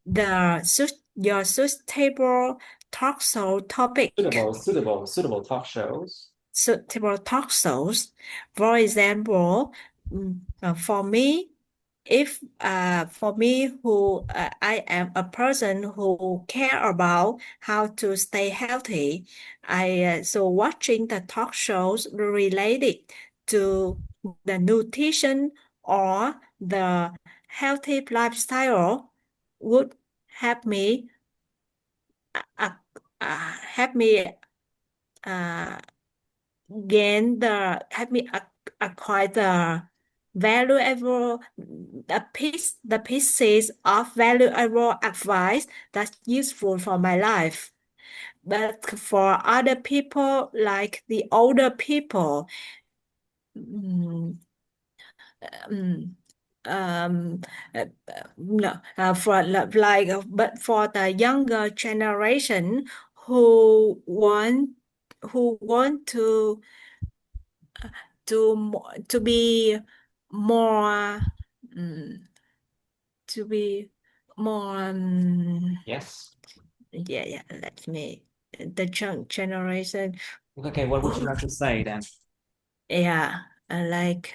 your suitable talk show topic. Suitable talk shows. Suitable talk shows. For example, for me, if for me who I am a person who care about how to stay healthy, I so watching the talk shows related to the nutrition or the healthy lifestyle would help me uh, help me uh, help me acquire the valuable the pieces of valuable advice that's useful for my life. But for other people, like the older people, mm, um, um, no, but for the younger generation who want who want to be more to be more Yes. yeah, let me the generation. Okay, what would you like to say then? Yeah, like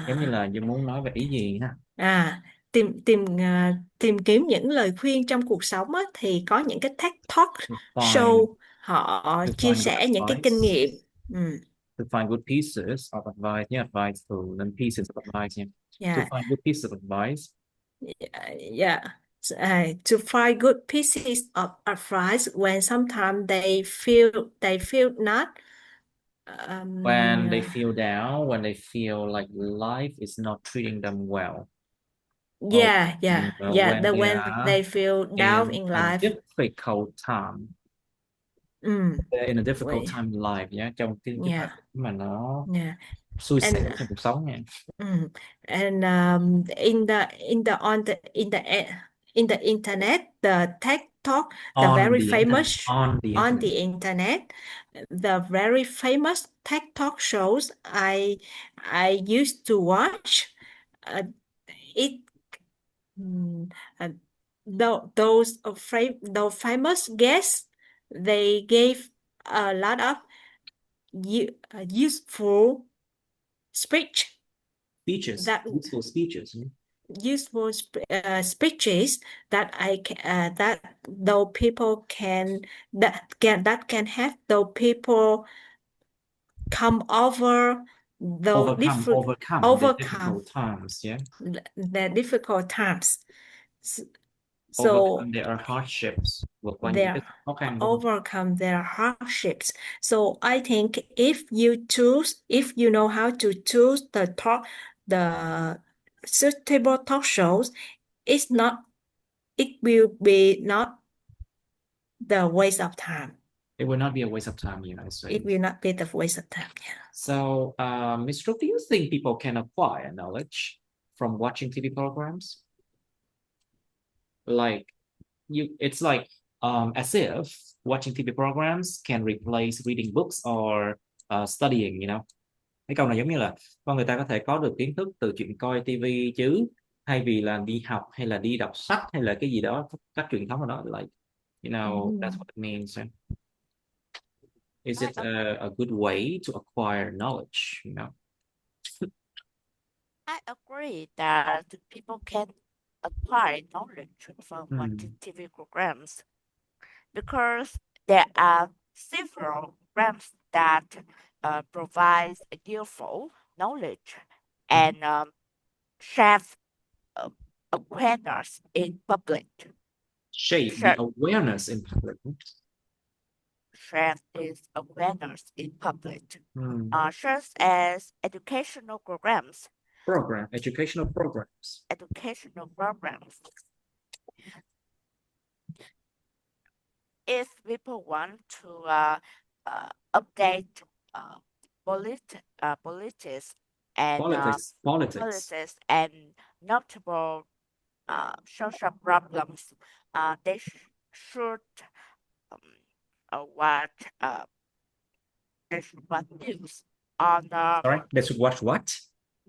Giống như là Dung muốn nói về ý gì ha? tìm tìm kiếm những lời khuyên trong cuộc sống á, thì có những cái TED Talk To find show họ to chia find good sẻ những cái kinh advice. nghiệm. To find good pieces of advice. Yeah, advice to then pieces of advice. Yeah. To Yeah. find good pieces of advice. Yeah. To find good pieces of advice when sometimes they feel not When they feel down, when they feel like life is not treating them well, or when they when are they feel down in in a life. difficult time, in a difficult Wait, time in life, yeah, trong cái thời yeah, điểm mà nó yeah, xui and xẻo trong cuộc sống nha. and in the internet, the TED Talk, the On very the internet, famous on the on internet. the internet, the very famous TED Talk shows I used to watch. It uh, those famous guests, they gave a lot of useful speech Speeches, that useful speeches. speeches that that though people can that can help though people come over though Overcome the overcome difficult times, yeah. the difficult times. So Overcome their hardships, vượt qua những they cái khó khăn của mình. overcome their hardships. So I think if you know how to choose the suitable talk shows, it will be not the waste of time. It will not be a waste of time, you know. So, It will not be the waste of time. Yeah. so Ms. Trúc, do you think people can acquire knowledge from watching TV programs? Like it's like as if watching TV programs can replace reading books or studying, you know. Cái câu này giống như là con người ta có thể có được kiến thức từ chuyện coi TV chứ, thay vì là đi học hay là đi đọc sách hay là cái gì đó cách truyền thống của nó, like you know that's what it means. Is it a good way to acquire knowledge, you know? I I agree that people can acquire knowledge from watching TV programs because there are several programs that provide useful knowledge and share awareness in public. Shape the awareness in public. Share this awareness in public, such as educational programs. Educational programs. Educational programs. If people want to update politics and politics and notable social problems, they should watch news on Sorry, they should watch what?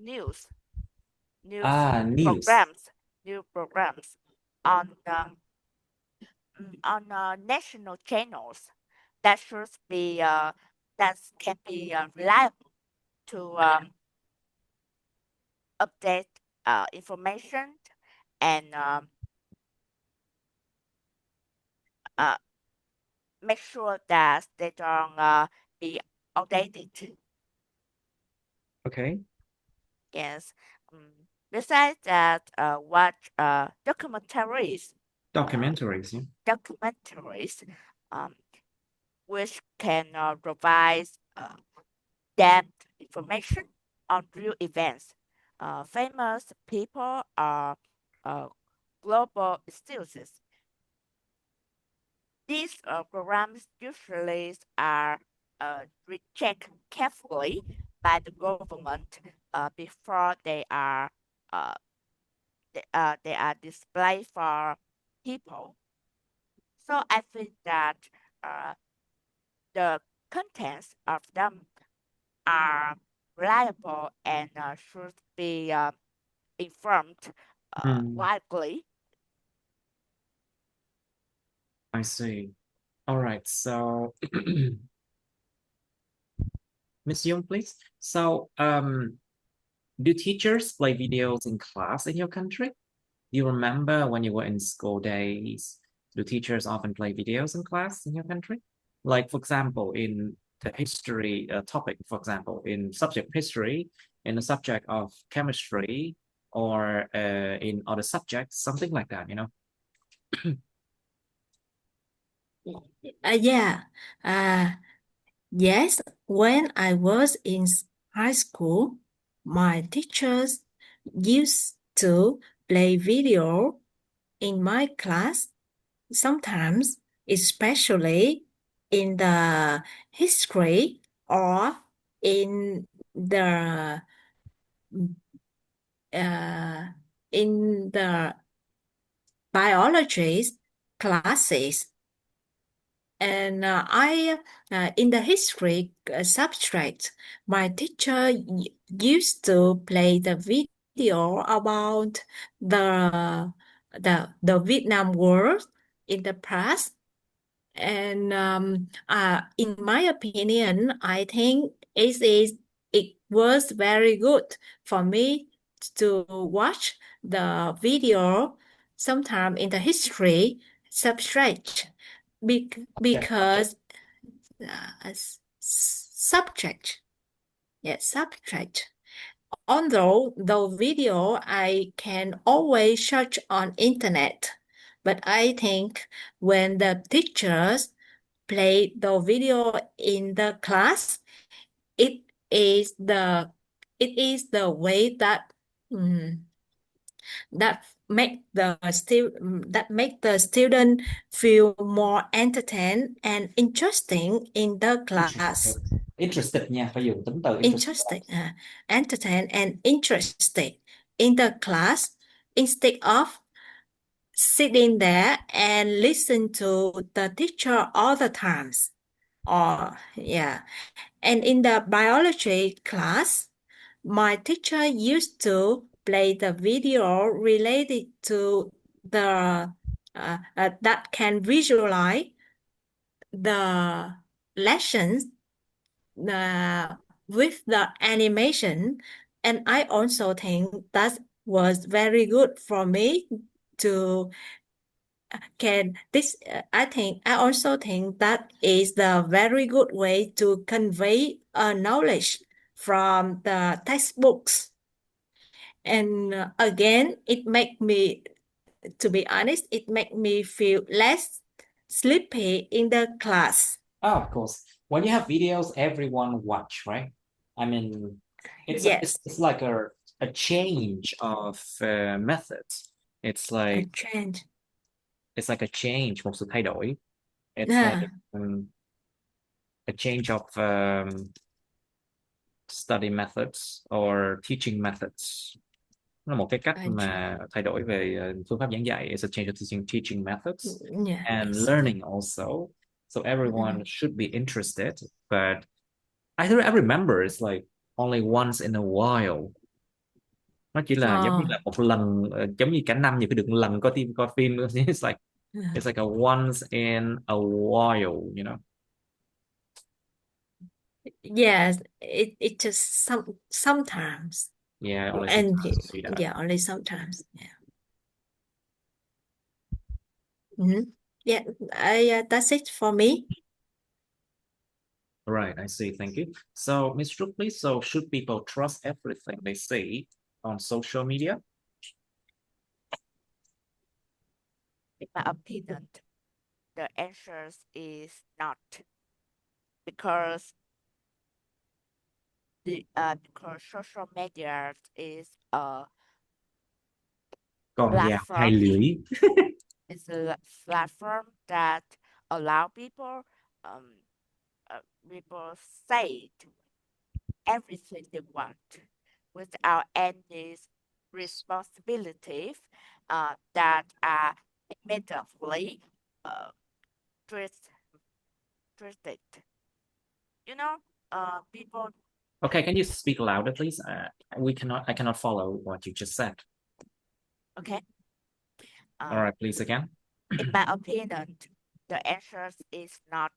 News News. new programs on national channels that should be that can be reliable to update information and make sure that they don't be outdated. Okay. Yes. Besides that, watch documentaries. Documentaries, yeah. Documentaries, which can provide depth information on real events, famous people, or global issues. These programs usually are rechecked carefully by the government before they are displayed for people. So I think that the contents of them are reliable and should be informed widely. I see. All right. So, Miss Young, please. So, do teachers play videos in class in your country? Do you remember when you were in school days? Do teachers often play videos in class in your country? Like, for example, in the history topic, for example, in subject history, in the subject of chemistry, or in other subjects, something like that, you know? Yeah. Yes, when I was in high school, my teachers used to play video in my class, sometimes, especially in the history or in the in the biology classes. And in the history subject, my teacher used to play the video about the Vietnam War in the past. And in my opinion, I think it was very good for me to watch the video sometime in the history subject because subject. Yes, subject. Although the video I can always search on internet, but I think when the teachers play the video in the class, it is the way that that make the student feel more entertained and interesting in the class. Interested nha, phải dùng tính từ Interesting, entertained and interested in the class instead of sitting there and listen to the teacher all the times. Or yeah, and in the biology class, my teacher used to play the video related to the that can visualize the lessons with the animation And I also think that was very good for me to I also think that is the very good way to convey knowledge from the textbooks. And again, to be honest, it make me feel less sleepy in the class. Oh, of course. When you have videos, everyone watch, right? I mean, Yes, it's like a change of methods. It's a like change. a change, một sự thay đổi. It's like Yeah, a change of study methods or teaching methods. Nó là một cái cách a mà thay đổi về phương pháp giảng dạy. It's a change of teaching methods yeah, and yes. learning also. So everyone Mm. should be interested, but I remember it's like only once in a while. Nó chỉ là giống như Oh, là một lần, giống như cả năm nhiều khi được một lần coi phim nữa. It's like a once in a while, you know. yes, it just sometimes. Yeah, only And sometimes you see that. yeah, only sometimes. Yeah. Mhm. Yeah, that's it for me. Right, I see. Thank you. So, Ms. Trúc, please. So, should people trust everything they see on social media? In my opinion, the answer is not, because because social media is a Còn già hai platform. lưỡi. It's a platform that allow people people say everything they want without any responsibility that are immediately treat- treated. You know, people. Okay, can you speak louder, please? I cannot follow what you just said. Okay. All right, please again. In my opinion, the answer is not,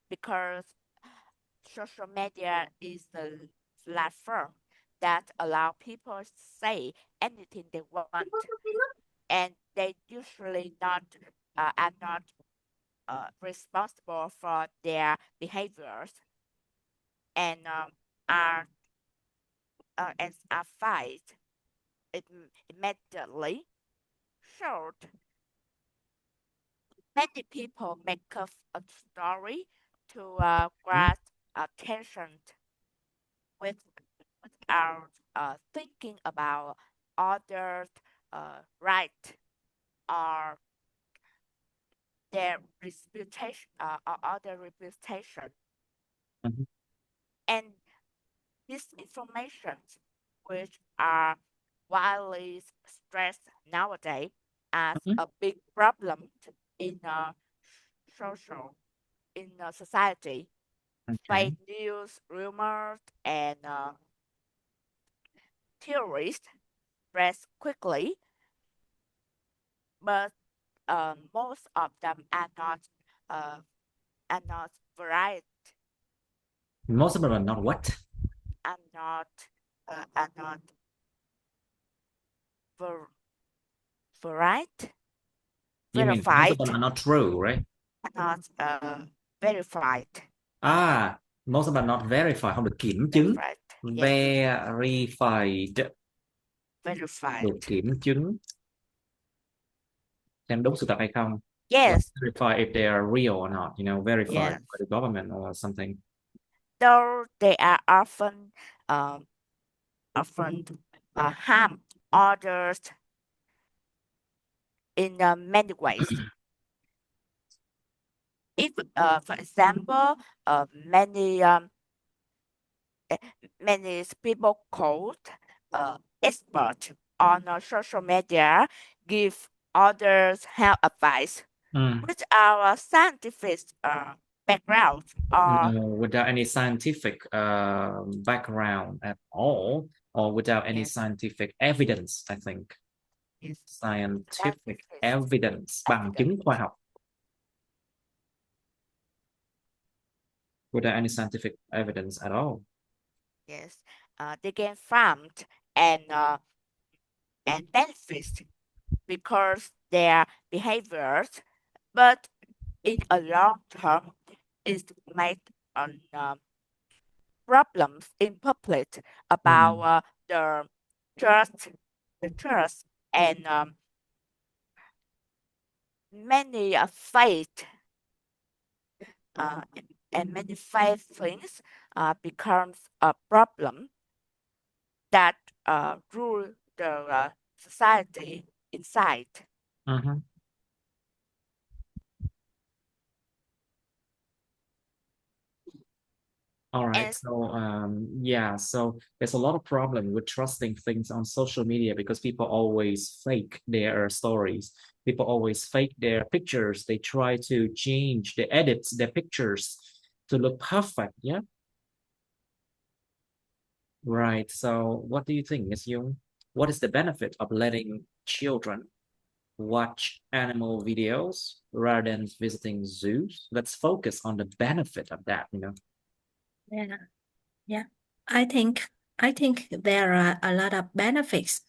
because social media is the platform that allow people to say anything they want, and they usually not are not responsible for their behaviors, and are fight immediately. Short, many people make up a story to grasp attention without thinking about others' right or their reputation or other reputation. Mhm. And misinformation, which are widely stressed nowadays as Mhm. a big problem in social in society. Okay. Fake news, rumors, and theories spread quickly, but most of them uh, are not varied, Most of them are not what? are not ver- varied, You mean most of them verified, are not true, right? are not verified, À, most of them are not verified, không được kiểm chứng. verified. Yes, Verified, verified. được kiểm chứng. Xem đúng sự thật hay không? Like Yes, verify if they are real or not, you know, verified yes. by the government or something. Though they are often harm others in many ways. If, for example, many people called expert on social media give others health advice Mm. with our scientific background or Without any scientific background at all, or without any yes, scientific evidence, I think. yes, Scientific scientific evidence, bằng chứng evidence. khoa học. Without any scientific evidence at all. Yes, they gain fun and benefits because their behaviors, but in a long term, it might problems in public about the trust, the trust, and many faith uh, and many faith things becomes a problem that rule the society inside. Mhm. All right. And So yeah, so there's a lot of problem with trusting things on social media because people always fake their stories. People always fake their pictures. They try to change, they edit their pictures to look perfect. Yeah. Right. So what do you think, Miss Young? What is the benefit of letting children watch animal videos rather than visiting zoos? Let's focus on the benefit of that, you know. Yeah. Yeah, I think I think there are a lot of benefits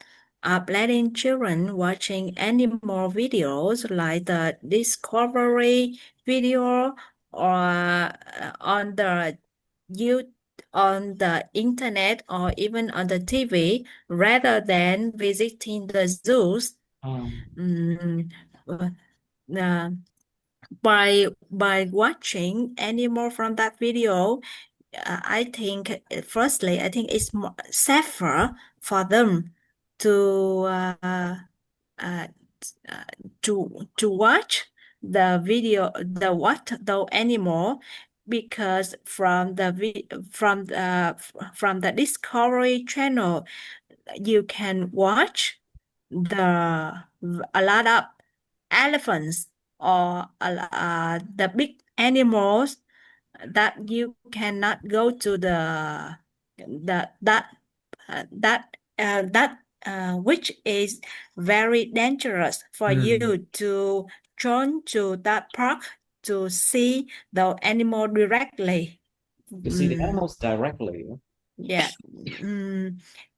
of letting children watching animal videos like the Discovery video or on the you on the internet or even on the TV rather than visiting the zoos. Mm, uh, by watching animal from that video, I think firstly, I think it's more safer for them to uh, to watch the video, the what the animal, because from the Discovery Channel, you can watch the a lot of elephants or the big animals that you cannot go to the that which is very dangerous for Mm. you to join to that park to see the animal directly. To see the Mm, animals directly. yeah.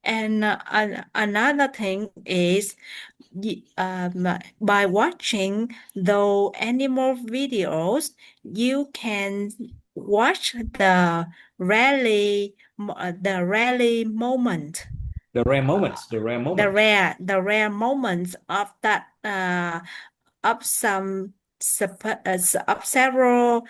And another thing is by watching the animal videos, you can watch the rally moment, The rare moments, the rare moments. the rare moments of that of of several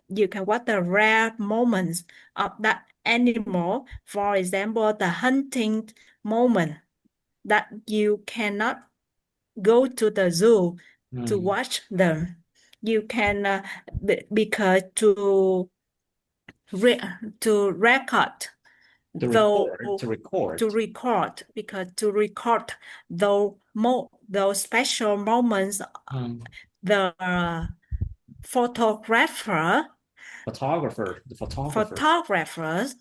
you can watch the rare moments of that animal. For example, the hunting moment that you cannot go to the zoo to Mm. watch them. You can because re to record though To record. because to record those special moments, Mm. the photographer The photographer. photographers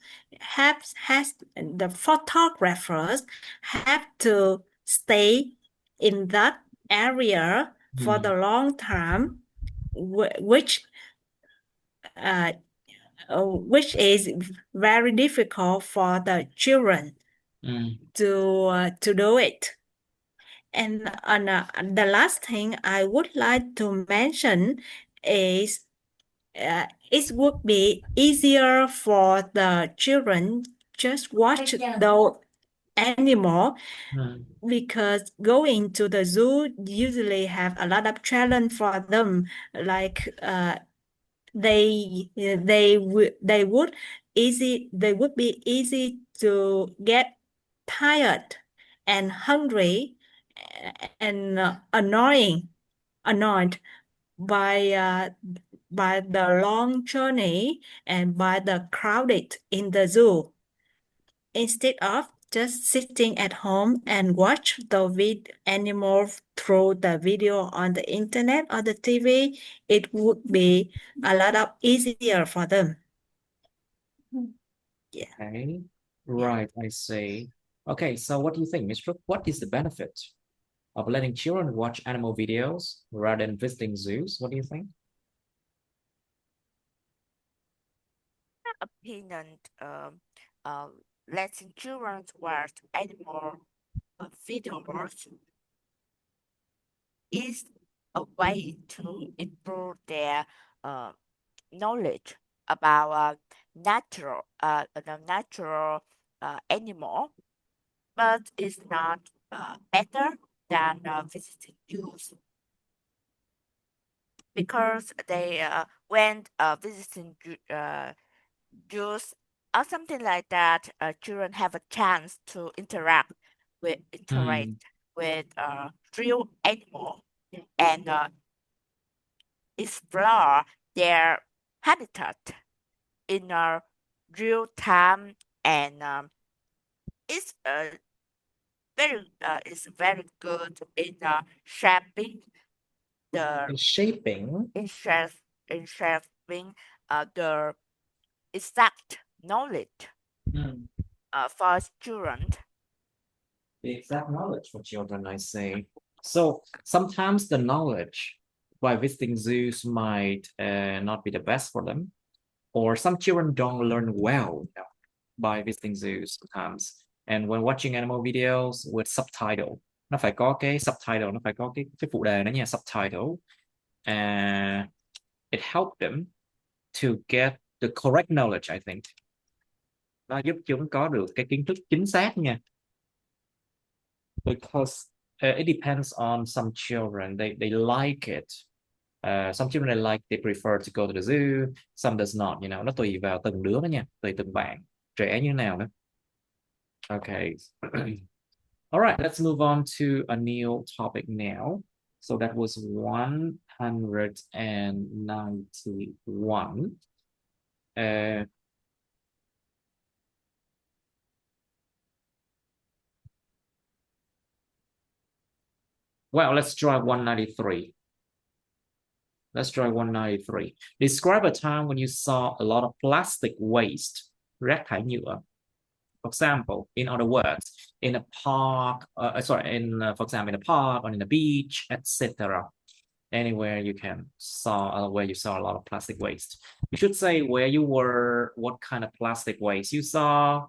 the photographers have to stay in that area for the Mm. long time, uh, which is very difficult for the children Mm. to do it. And the last thing I would like to mention is it would be easier for the children just watch the animal, Mm. because going to the zoo usually have a lot of challenge for them, like they would be easy to get tired and hungry and annoyed by the long journey and by the crowded in the zoo. Instead of just sitting at home and watch the animals through the video on the internet or the TV, it would be a lot of easier for them. Yeah. Okay. Right, I see. Okay, so what do you think, Miss Brooke? What is the benefit of letting children watch animal videos rather than visiting zoos? What do you think? opinion, letting children watch animal videos is a way to improve their knowledge about the natural animal, but it's not better than visiting zoos because they when visiting zoos or something like that, children have a chance to interact with real animal and explore their habitat in real time, and it's very good in shaping the Shaping. in shaping the exact knowledge for students. The exact knowledge for children, I say. So sometimes the knowledge by visiting zoos might not be the best for them, or some children don't learn well by visiting zoos sometimes. And when watching animal videos with subtitle, nó phải có cái subtitle, nó phải có cái phụ đề đó nha, subtitle. And it helped them to get the correct knowledge, I think. Nó giúp chúng có được cái kiến thức chính xác nha. Because it depends on some children. They like it. Some children they prefer to go to the zoo. Some does not. Nó tùy vào từng đứa đó nha, tùy từng bạn, trẻ như nào đó. Okay. All right, let's move on to a new topic now. So that was 191. Well, let's try 193. Let's try 193. Describe a time when you saw a lot of plastic waste, rác thải nhựa. For example, in other words, in a park, for example, in a park or in a beach, etc. Anywhere you saw where you saw a lot of plastic waste. You should say where you were, what kind of plastic waste you saw,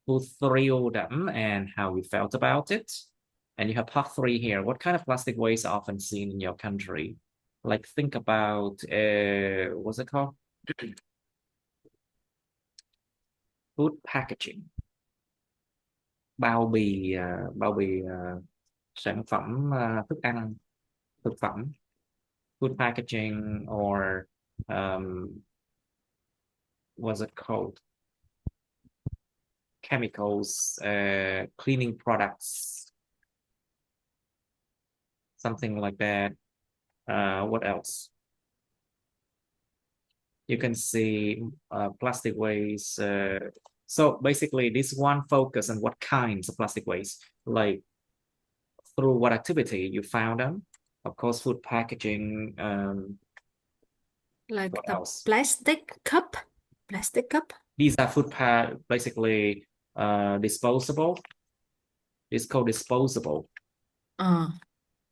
who threw them, and how you felt about it. And you have part 3 here. What kind of plastic waste are often seen in your country? Like think about what's it called? Food packaging. Bao bì sản phẩm thức ăn, thực phẩm. Food packaging, or what's it called? Chemicals, cleaning products, something like that. What else? You can see plastic waste. So basically, this one focus on what kinds of plastic waste, like through what activity you found them. Of course, food packaging. Like what the else? plastic cup. These are basically disposable. It's called disposable.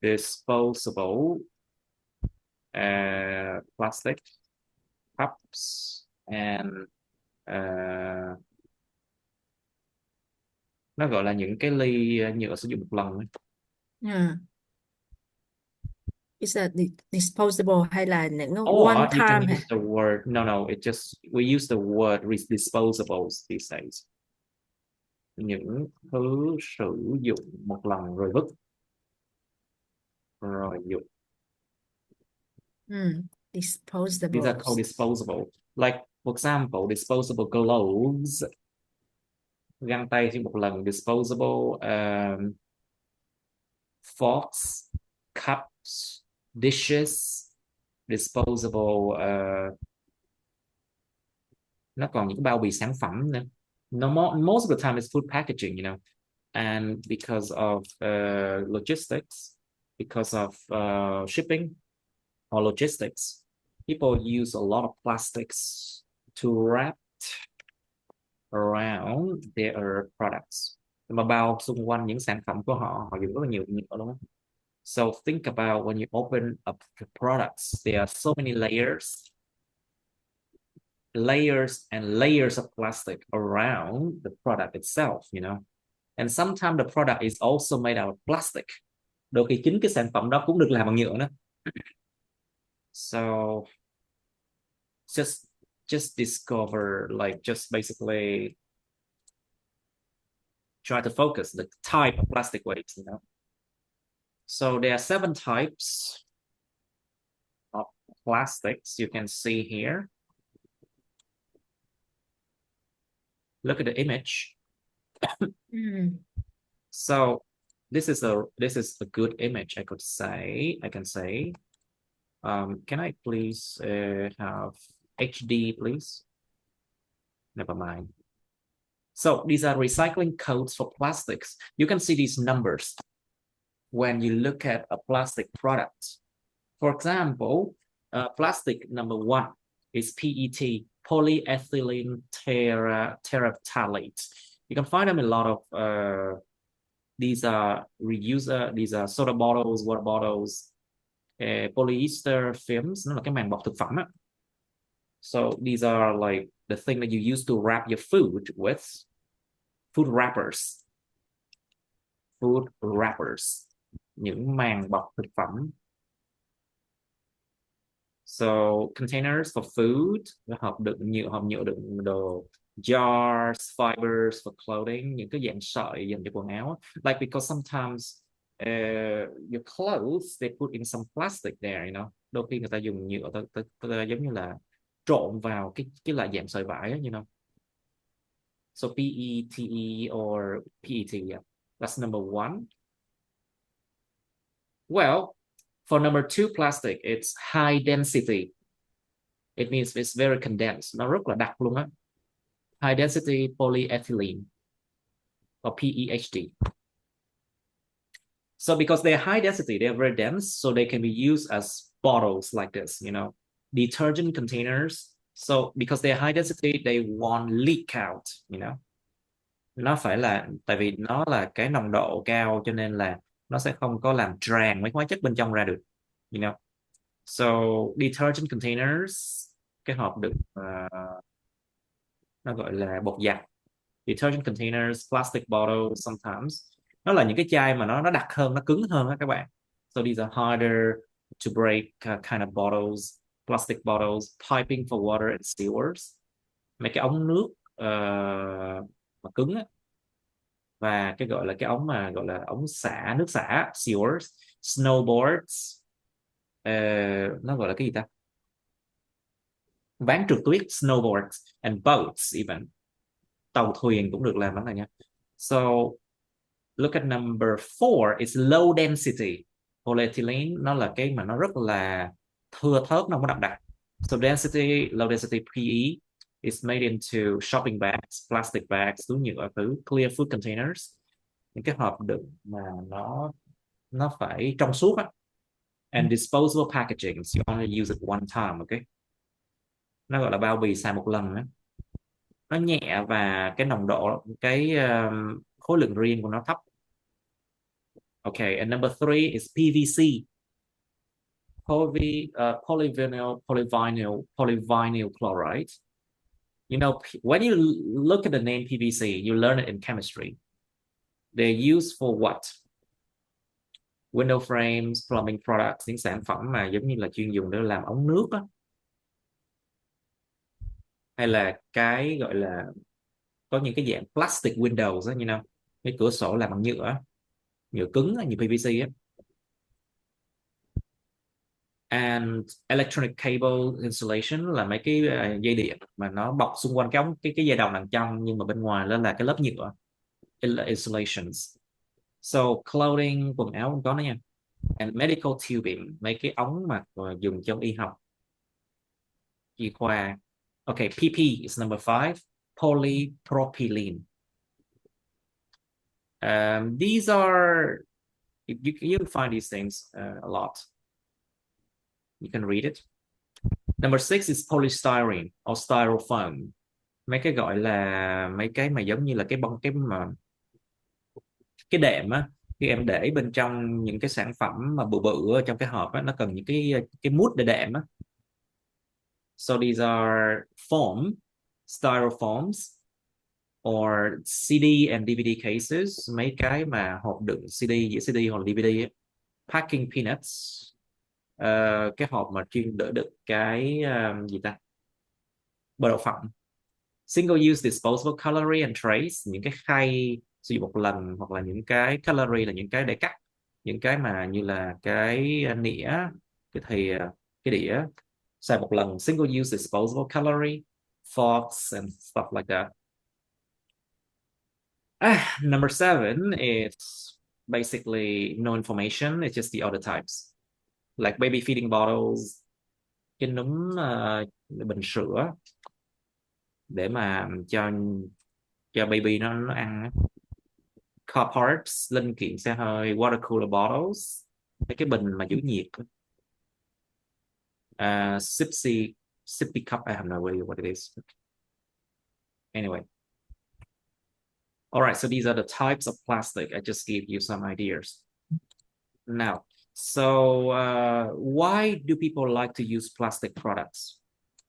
Disposable plastic cups and nó gọi là những cái ly nhựa sử dụng một lần. Is that disposable hay là những Or one you can time? use the word, no, we use the word disposables these days. Những thứ sử dụng một lần rồi vứt. Rồi dùng. Disposable. These are called disposable. Like, for example, disposable gloves. Găng tay chỉ một lần. Disposable forks, cups, dishes. Disposable. Nó còn những bao bì sản phẩm nữa. Most of the time it's food packaging, and because of logistics, because of shipping or logistics, people use a lot of plastics to wrap around their products. Mà bao xung quanh những sản phẩm của họ dùng rất là nhiều nhựa luôn. So think about when you open up the products, there are so many layers. layers and layers of plastic around the product itself, you know. And sometimes the product is also made out of plastic. Đôi khi chính cái sản phẩm đó cũng được làm bằng nhựa đó. So just discover, like, just basically try to focus the type of plastic waste, you know. So there are 7 types of plastics you can see here. Look at the image. So this is a good image, I can say. Can I please have HD, please? Never mind. So these are recycling codes for plastics. You can see these numbers when you look at a plastic product. For example, plastic number 1 is PET, polyethylene terephthalate. You can find them in a lot of these are these are soda bottles, water bottles, polyester films, nó là cái màng bọc thực phẩm á. So these are like the thing that you use to wrap your food with. Food wrappers, những màng bọc thực phẩm. So containers for food, hộp nhựa đựng đồ. Jars, fibers for clothing, những cái dạng sợi dành cho quần áo. Like, because sometimes your clothes they put in some plastic there, you know. Đôi khi người ta dùng nhựa ta giống như là trộn vào cái loại dạng sợi vải ấy, you know. So PETE or PET, yeah, that's number 1. Well, for number 2 plastic, it's high density. It means it's very condensed. Nó rất là đặc luôn á. High density polyethylene or PEHD. So because they're high density, they're very dense, so they can be used as bottles like this, you know, detergent containers. So because they're high density, they won't leak out, you know. Nó phải là, tại vì nó là cái nồng độ cao cho nên là nó sẽ không có làm tràn mấy hóa chất bên trong ra được, you know. So detergent containers, cái hộp đựng nó gọi là bột giặt. Detergent containers, plastic bottles sometimes. Nó là những cái chai mà nó đặc hơn, nó cứng hơn đó các bạn. So these are harder to break kind of bottles, plastic bottles, piping for water and sewers. Mấy cái ống nước mà cứng á. Và cái gọi là cái ống mà gọi là ống xả, nước xả, sewers, snowboards. Nó gọi là cái gì ta? Ván trượt tuyết, snowboards, and boats even. Tàu thuyền cũng được làm đó này nha. So look at number 4, it's low density polyethylene. Nó là cái mà nó rất là thưa thớt, nó không có đậm đặc. So low density PE is made into shopping bags, plastic bags, túi nhựa, clear food containers, những cái hộp đựng mà nó phải trong suốt á. And disposable packaging, you only use it one time, okay? Nó gọi là bao bì xài một lần á. Nó nhẹ và cái nồng độ, cái khối lượng riêng của nó thấp. Okay, and number 3 is PVC, polyvinyl chloride. You know, when you look at the name PVC, you learn it in chemistry. They're used for what? Window frames, plumbing products, những sản phẩm mà giống như là chuyên dùng để làm ống nước á. Hay là cái gọi là có những cái dạng plastic windows á, you know, cái cửa sổ làm bằng nhựa cứng á, như PVC á. And electronic cable insulation là mấy cái dây điện mà nó bọc xung quanh cái dây đồng đằng trong, nhưng mà bên ngoài đó là cái lớp nhựa, insulations. So clothing, quần áo cũng có đó nha. And medical tubing, mấy cái ống mà dùng trong y học, y khoa. Okay, PP is number 5, polypropylene. These are, you can find these things a lot. You can read it. Number 6 is polystyrene or styrofoam. Mấy cái gọi là mấy cái mà giống như là cái đệm á, khi em để bên trong những cái sản phẩm mà bự bự ở trong cái hộp á, nó cần những cái mút để đệm á. So these are foam, styrofoams, or CD and DVD cases, mấy cái mà hộp đựng CD, đĩa CD hoặc là DVD ấy. Packing peanuts, cái hộp mà chuyên đỡ đựng cái gì ta, bơ đậu phộng. Single use disposable cutlery and trays, những cái khay sử dụng một lần, hoặc là những cái cutlery là những cái để cắt, những cái mà như là cái nĩa, cái thìa, cái đĩa xài một lần. Single use disposable cutlery, forks and stuff like that. Number 7 is basically no information, it's just the other types, like baby feeding bottles, cái núm bình sữa để mà cho baby nó ăn, car parts, linh kiện xe hơi, water cooler bottles, cái bình mà giữ nhiệt, sippy cup, I have no idea what it is. Anyway, all right, so these are the types of plastic. I just gave you some ideas. Now, so why do people like to use plastic products?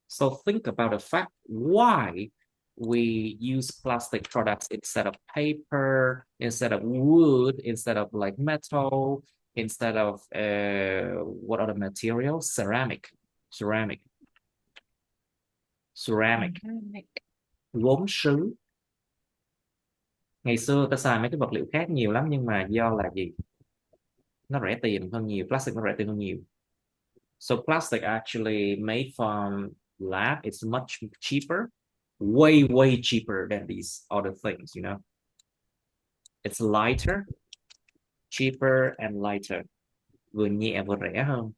So think about the fact why we use plastic products instead of paper, instead of wood, instead of like metal, instead of what other material? Ceramic. Gốm sứ. Ngày xưa ta xài mấy cái vật liệu khác nhiều lắm, nhưng mà do là gì? Nó rẻ tiền hơn nhiều, plastic nó rẻ tiền hơn nhiều. So plastic actually made from lab, it's much cheaper, way cheaper than these other things, you know. It's lighter, cheaper and lighter. Vừa nhẹ vừa rẻ hơn.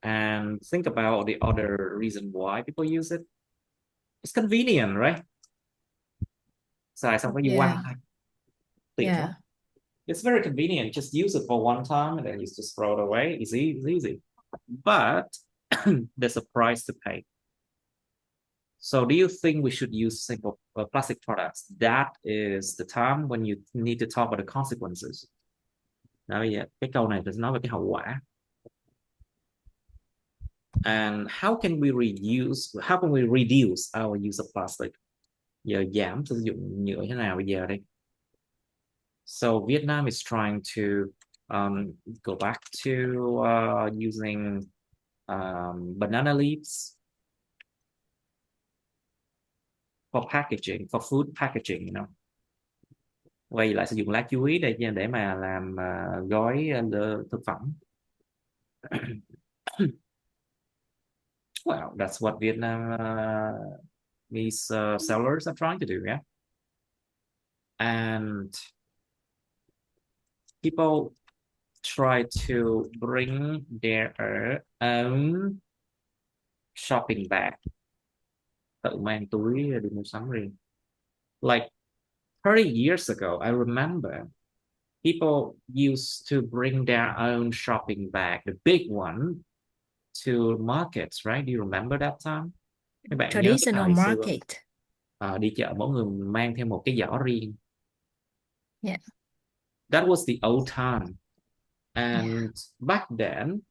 And think about the other reason why people use it. It's convenient, right? Xài xong có gì quăng thôi. Tiện lắm. It's very convenient. Just use it for one time and then you just throw it away. It's easy. But there's a price to pay. So do you think we should use simple plastic products? That is the time when you need to talk about the consequences. Now, yeah, cái câu này phải nói về cái hậu quả. And how can we reduce our use of plastic? Giờ giảm sử dụng nhựa thế nào bây giờ đây? So Vietnam is trying to go back to using banana leaves for packaging, for food packaging, you know. Quay lại sử dụng lá chuối để mà làm gói thực phẩm. Well, that's what Vietnamese sellers are trying to do, yeah. And people try to bring their own shopping bag. Tự mang túi đi mua sắm riêng. Like 30 years ago, I remember people used to bring their own shopping bag, the big one, to markets, right? Do you remember that time? Các bạn Traditional nhớ market. Đi chợ mỗi người mang theo một cái giỏ riêng. Yeah. That was the old time. And back then,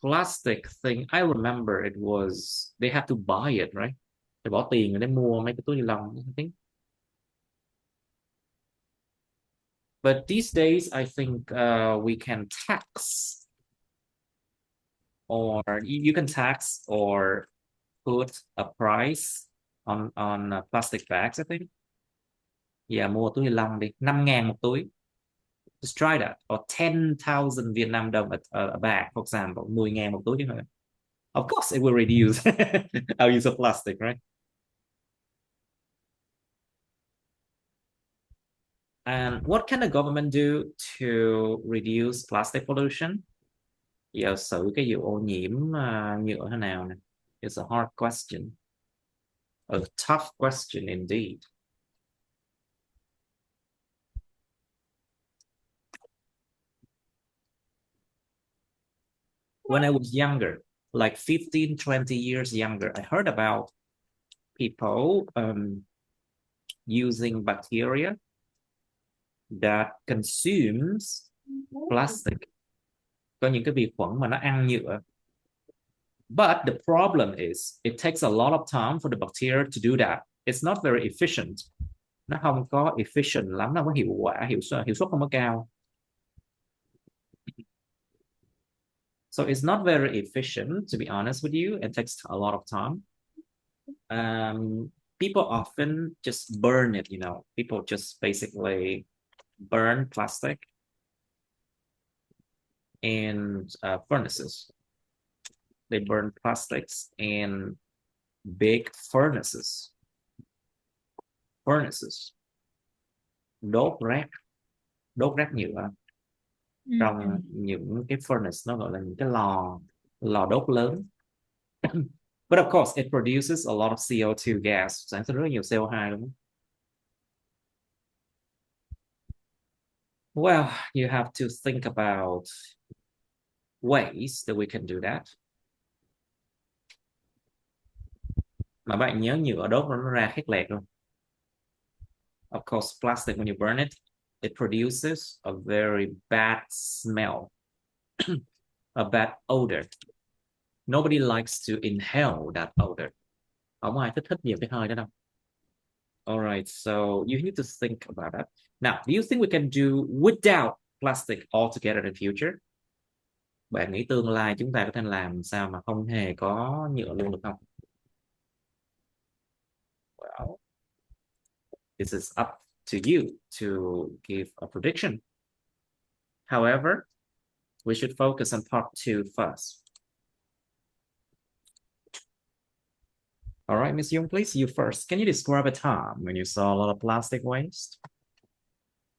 plastic thing, I remember it was, they had to buy it, right? They bỏ tiền để mua mấy cái túi ni lông, I think. But these days, I think we can tax, or you can tax or put a price on plastic bags, I think. Yeah, mua túi ni lông đi, 5.000 một túi. Just try that. Or 10,000 Vietnam đồng a bag, for example, 10.000 một túi chứ không. Of course, it will reduce our use of plastic, right? And what can the government do to reduce plastic pollution? Giờ xử cái vụ ô nhiễm nhựa thế nào nè? It's a hard question. A tough question indeed. When I was younger, like 15, 20 years younger, I heard about people using bacteria that consumes plastic. Có những cái vi khuẩn mà nó ăn nhựa. But the problem is it takes a lot of time for the bacteria to do that. It's not very efficient. Nó không có efficient lắm, nó không có hiệu quả, hiệu suất không có cao. So it's not very efficient, to be honest with you. It takes a lot of time. People often just burn it, you know. People just basically burn plastic in furnaces. They burn plastics in big furnaces. Đốt rác nhựa trong những cái furnace, nó gọi là những cái lò đốt lớn. But of course it produces a lot of CO2 gas, sản xuất rất nhiều CO2 đúng không? Well, you have to think about ways that we can do that. Mà bạn nhớ nhựa đốt nó ra khét lẹt luôn. Of course, plastic, when you burn it, it produces a very bad smell, a bad odor. Nobody likes to inhale that odor. Không ai thích nhiều cái hơi đó đâu. All right, so you need to think about that. Now, do you think we can do without plastic altogether in the future? Bạn nghĩ tương lai chúng ta có thể làm sao mà không hề có nhựa luôn được không? Well, this is up to you to give a prediction. However, we should focus on part 2 first. All right, Ms. Young, please, you first. Can you describe a time when you saw a lot of plastic waste?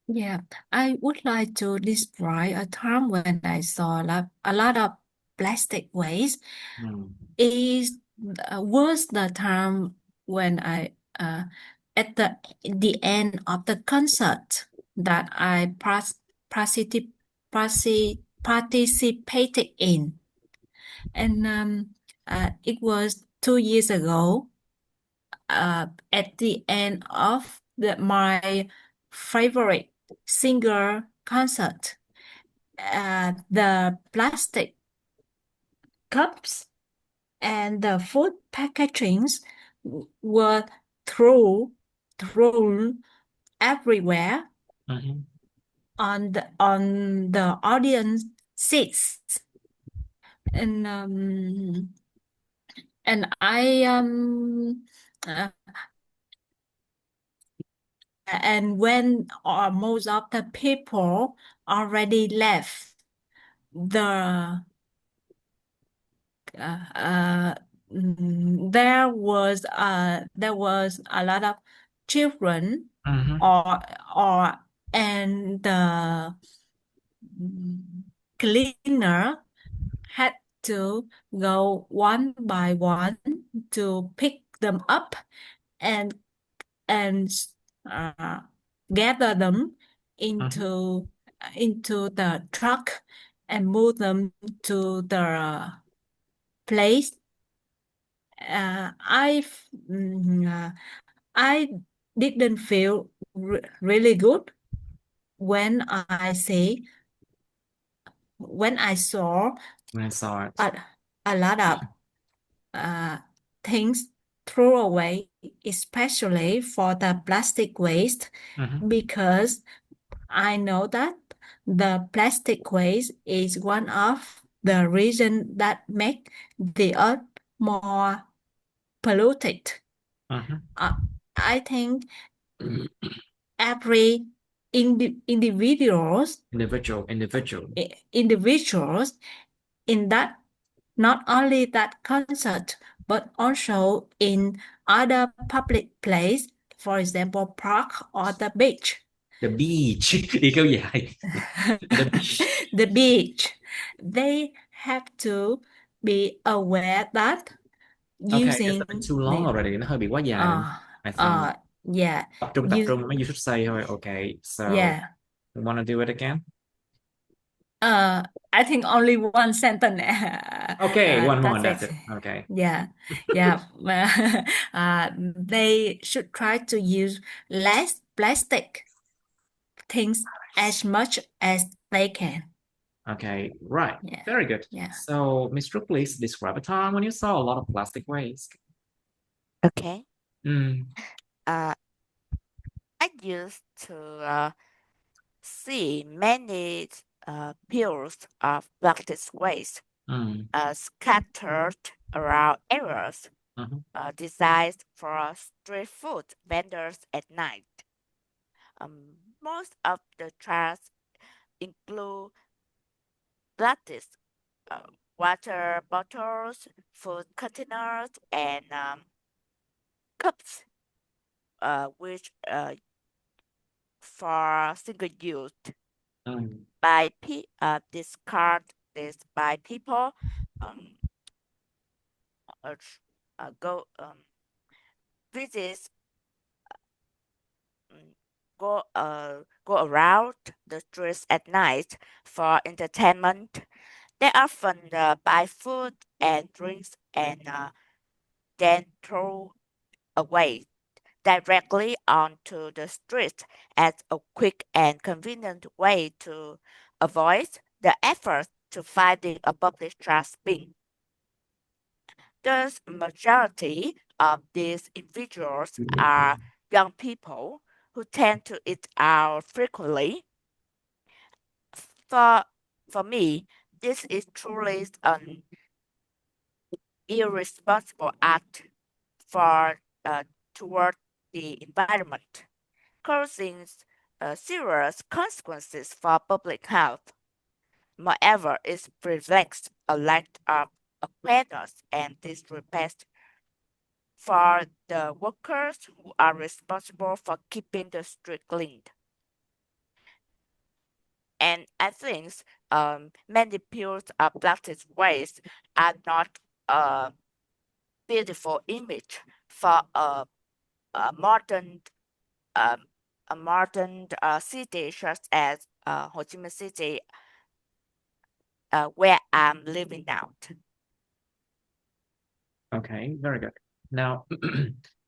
Yeah, I would like to describe a time when I saw a lot of plastic waste. It was the time when I at the end of the concert that I participated in, and it was 2 years ago. At the end of my favorite singer concert, the plastic cups and the food packagings were thrown everywhere on the audience seats, and I and when most of the people already left, there was a lot of children, and the cleaner had to go one by one to pick them up and gather them into the truck and move them to the place. I didn't feel really good when I saw it. A lot of things thrown away, especially for the plastic waste, because I know that the plastic waste is one of the reasons that make the earth more polluted. I think every individuals in that, not only that concert, but also in other public place, for example, park or the beach. The beach. Đi kéo dài. The beach. They have to be aware that using... Okay, it's too long already. Nó hơi bị quá dài. I think. Yeah. Tập trung. You should say thôi. Okay, so yeah. You want to do it again? I think only one sentence. Okay, one more. That's it. Okay. Yeah. They should try to use less plastic things as much as they can. Okay, right. Yeah. Very good. Yeah. So, Miss Trúc, please describe a time when you saw a lot of plastic waste. Okay. Mm, I used to see many piles of plastic waste mm, scattered around areas mhm, designed for street food vendors at night. Most of the trash include plastic, uh, water bottles, food containers, and cups, which for single use mm, discard this by people um, uh, go visit mm, go around the streets at night for entertainment. They often buy food and drinks and then throw away directly onto the street as a quick and convenient way to avoid the effort to finding a public trash bin. The majority of these individuals are young people who tend to eat out frequently. For, for me, this is truly an irresponsible act for toward the environment, causing serious consequences for public health. Moreover, it reflects a lack of awareness and disrespect for the workers who are responsible for keeping the street clean. And I think many piles of plastic waste are not a beautiful image for a modern um, city such as Ho Chi Minh City, where I'm living now. okay, very good. Now,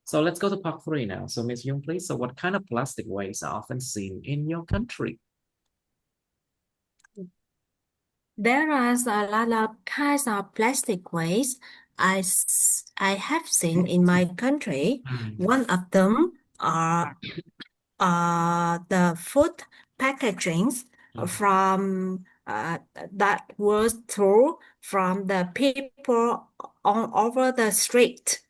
so let's go to part 3 now. So, Miss Young, please. So, what kind of plastic waste are often seen in your country? There are a lot of kinds of plastic waste I have seen in my country. Mm, One of them are the food packagings mm, from that was through from the people all over the street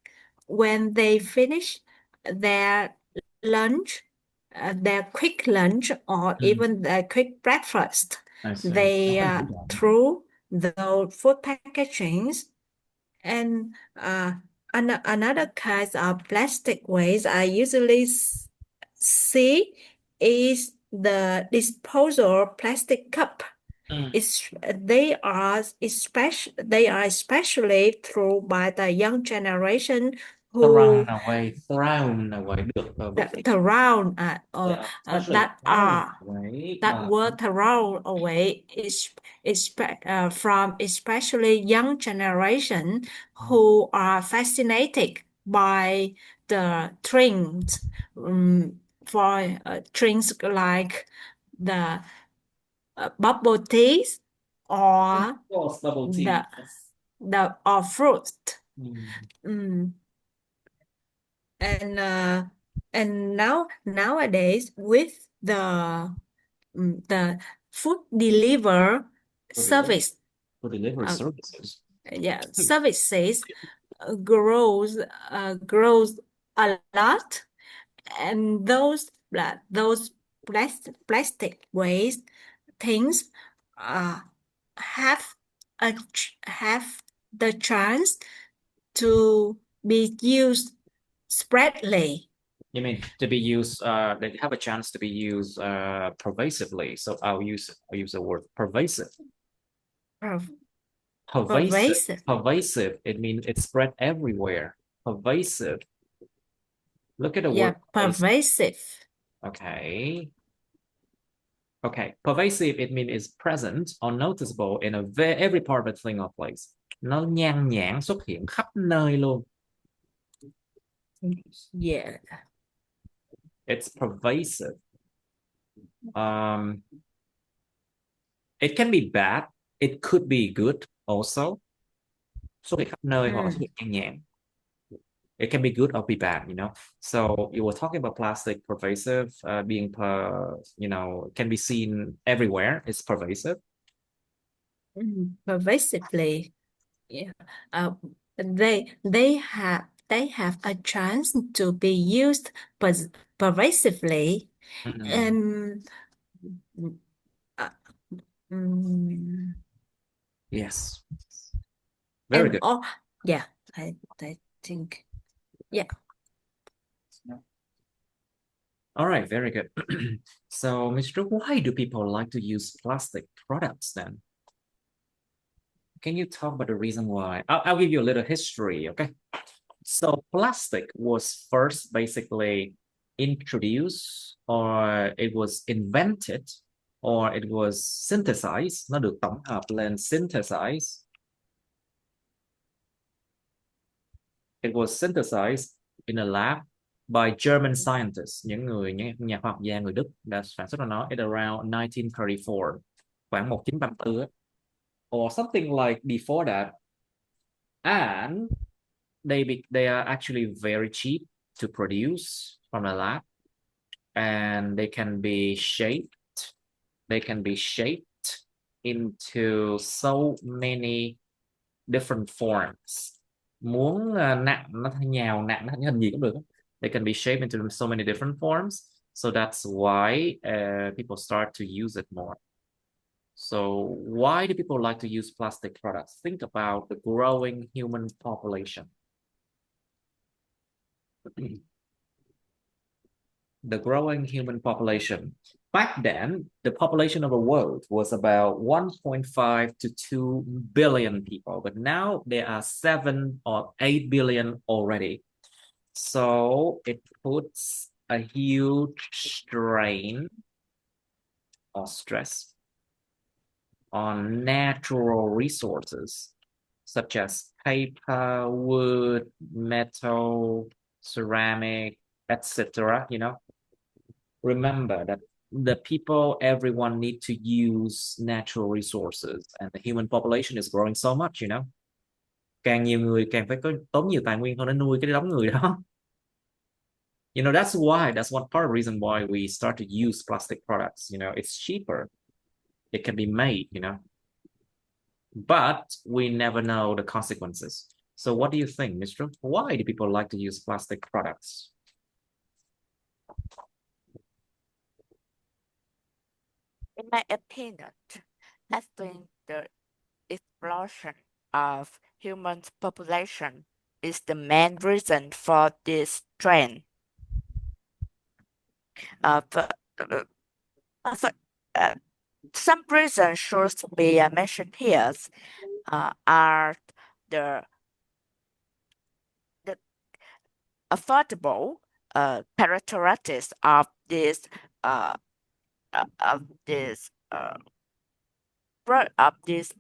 when they finish their lunch, their quick lunch, or mm. even their quick breakfast. I see. They threw the food packagings and another kind of plastic waste I usually see is the disposal plastic cup. Mm. They are especially through by the young generation Thrown who away được the, Việt. the round Yeah, especially that thrown are away that were thrown away from especially young generation who are fascinated by the trends for drinks like the bubble teas or course, bubble tea. the or fruit. Mm. Mm. And nowadays with the food deliver For delivery, service for delivery uh, services. services grows a lot, and those plastic waste things uh, have have the chance to be used spreadly. You mean to be used, they have a chance to be used pervasively. So I'll use the word pervasive. Perv- Pervasive. Pervasive. Pervasive. It means it's spread everywhere. Pervasive. Look at the Yeah, word pervasive. pervasive. Okay. Okay. Pervasive, it means it's present or noticeable in every part of a thing or place. Nó nhan nhản xuất hiện khắp nơi luôn. Yeah. It's pervasive. Um, It can be bad, it could be good also. Xuất hiện khắp nơi hoặc là xuất hiện nhan nhản. It can be good or be bad, you know. So you were talking about plastic pervasive, being can be seen everywhere. It's pervasive. Pervasively. Yeah. They have a chance to be used pervasively. Mm-hmm. Uh, mm, Yes. Very good. Yeah, I think, yeah. All right, very good. So, Mr. Why do people like to use plastic products then? Can you talk about the reason why? I'll give you a little history, okay? So plastic was first basically introduced, or it was invented, or it was synthesized. Nó được tổng hợp lên synthesized. It was synthesized in a lab by German scientists, những nhà khoa học gia người Đức đã sản xuất ra nó at around 1934, khoảng 1934, or something like before that. And they are actually very cheap to produce from a lab, and they can be shaped into so many different forms. Muốn nặng nó nhào nặng nó thành hình gì cũng được. They can be shaped into so many different forms, so that's why people start to use it more. So why do people like to use plastic products? Think about the growing human population. The growing human population. Back then, the population of the world was about 1.5 to 2 billion people, but now there are 7 or 8 billion already. So it puts a huge strain or stress on natural resources such as paper, wood, metal, ceramic, etc. Remember that everyone need to use natural resources, and the human population is growing so much, càng nhiều người càng phải có tốn nhiều tài nguyên hơn để nuôi cái đống người đó. That's one part of the reason why we start to use plastic products. It's cheaper, it can be made, but we never know the consequences. So what do you think, Mr.? Why do people like to use plastic products? In my opinion, I think the explosion of human population is the main reason for this trend. Some reasons should be mentioned here are the affordable characteristics of this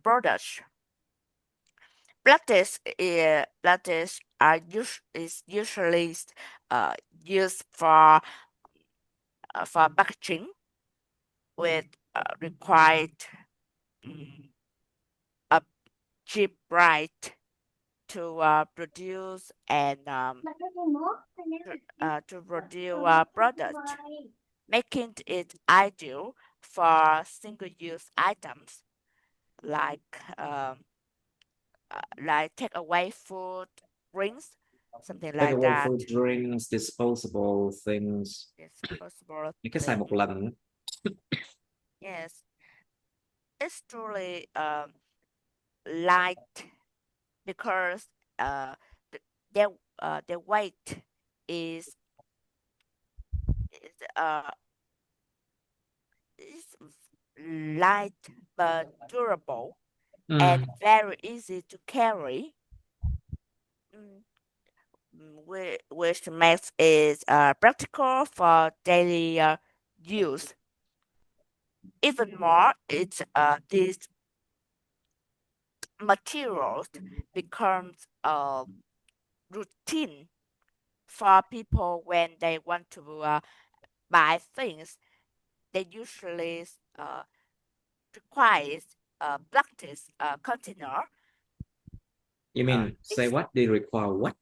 product. Plastics is usually used for packaging with required a cheap right to produce and to produce product, making it ideal for single-use items like takeaway food, drinks, something like Takeaway that. food, drinks, disposable things. Disposable Những cái xài một lần. Yes, it's truly light because their weight is light but durable and very easy to carry, which makes it practical for daily use. Even more, these materials becomes routine for people when they want to buy things. They usually requires practice container. You mean say what? They require what?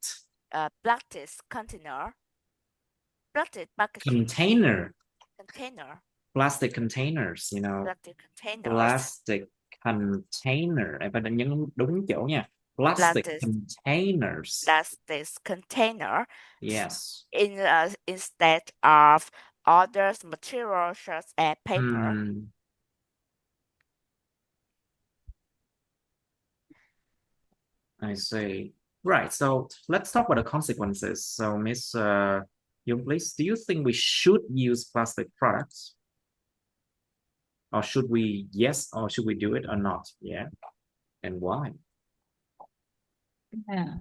Practice container. Practice packaging. Container. Container. Plastic containers, you know. Plastic containers. Plastic container. Em phải nhấn đúng chỗ nha. Plastic containers. Plastic container. Yes. Instead of other materials such as paper. I see. Right. So let's talk about the consequences. So Miss Young, please, do you think we should use plastic products? Or should we, yes, or should we do it or not? Yeah. And why? Yeah.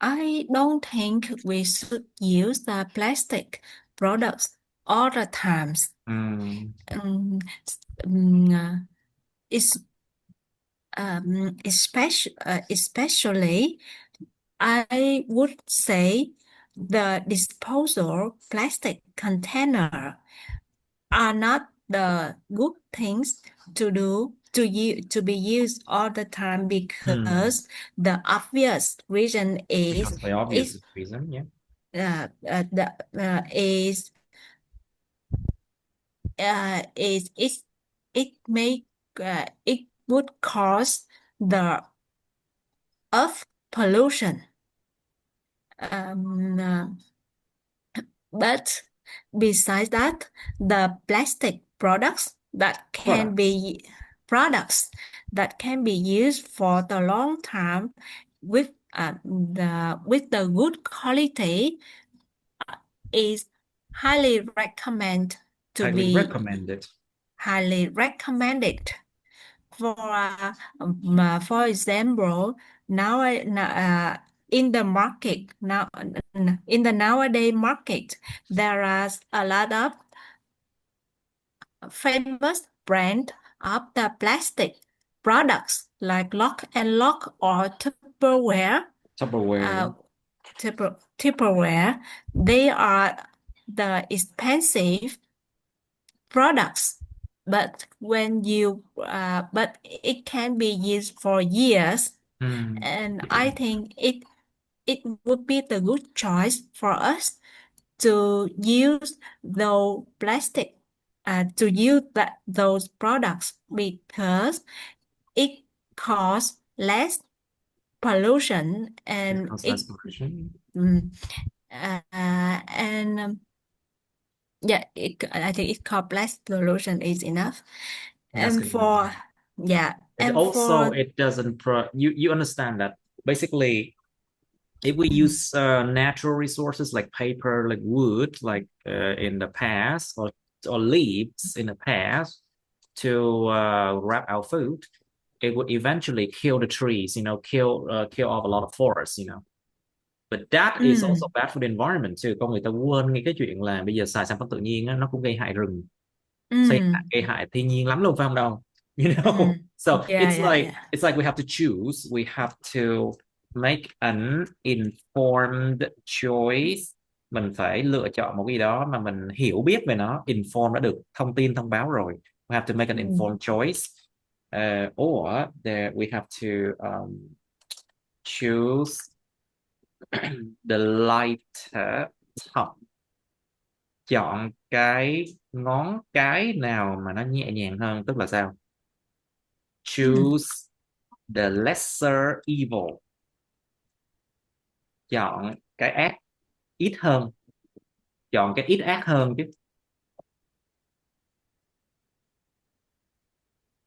I don't think we should use the plastic products all the times. It's especially I would say the disposal plastic container are not the good things to do to be used all the time because the obvious reason is because the obvious reason, yeah. It would cause the earth pollution. But besides that, the plastic products that can be used for the long time with the good quality is highly recommended. Highly recommended. For example, in the market now, in the nowadays market, there are a lot of famous brand of the plastic products like Lock and Lock or Tupperware. Tupperware. They are the expensive products, but but it can be used for years, and I think it would be the good choice for us to use those those products because it causes less pollution and I think it called less pollution is enough. And for and also it doesn't you understand that basically if we use natural resources like paper, like wood, like in the past, or leaves in the past to wrap our food, it would eventually kill the trees, kill off a lot of forests, But that is also bad for the environment too. Con người ta quên ngay cái chuyện là bây giờ xài sản phẩm tự nhiên á, nó cũng gây hại rừng, gây hại thiên nhiên lắm luôn phải không đâu? So it's like we have to choose. We have to make an informed choice. Mình phải lựa chọn một cái đó mà mình hiểu biết về nó. Informed đã được thông báo rồi. We have to make an informed choice. Or we have to choose the lighter top. Chọn cái ngón cái nào mà nó nhẹ nhàng hơn, tức là sao? Choose the lesser evil. Chọn cái ác ít hơn. Chọn cái ít ác hơn chứ.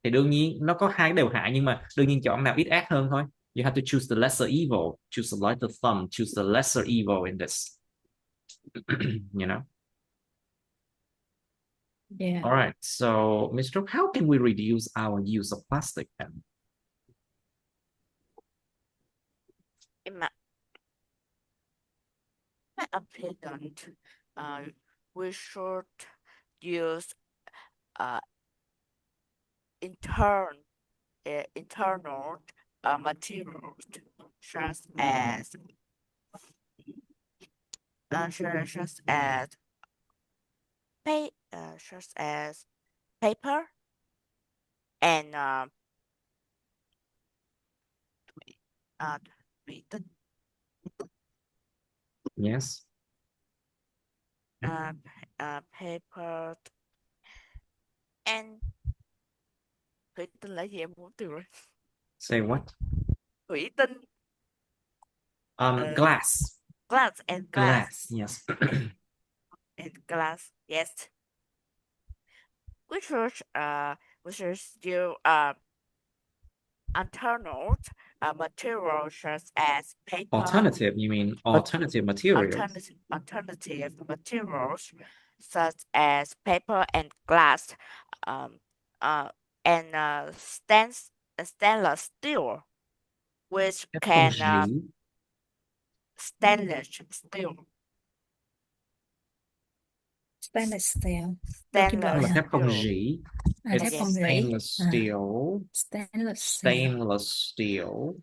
Thì đương nhiên nó có hai cái đều hại, nhưng mà đương nhiên chọn nào ít ác hơn thôi. You have to choose the lesser evil. Choose the lighter thumb. Choose the lesser evil in this. You know? Yeah. All right. So, Mr. How can we reduce our use of plastic then? In my opinion, we should use internal materials such as paper and thủy tinh. Yes. Paper and thủy tinh là gì em muốn từ rồi. Say what? Thủy tinh. Glass. Glass and Glass, yes. and glass, yes. Which is still alternate materials such as paper. Alternative, you mean alternative materials? Alternative materials such as paper and glass, and stainless steel, which can stainless steel. Stainless steel. Là thép không rỉ. Thép It's không rỉ. stainless steel. Stainless steel.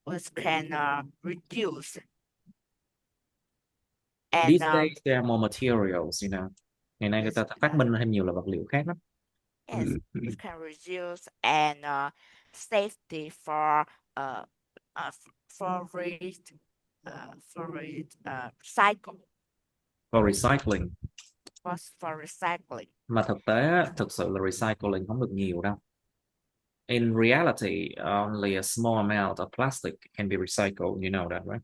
Which can reduce. And these days there are more materials, you know. Ngày nay người ta phát minh thêm nhiều loại vật liệu khác lắm. Yes, it can reduce and safety for cycle. For recycling. For recycling. Mà thực sự là recycling không được nhiều đâu. In reality, only a small amount of plastic can be recycled. You know that, right?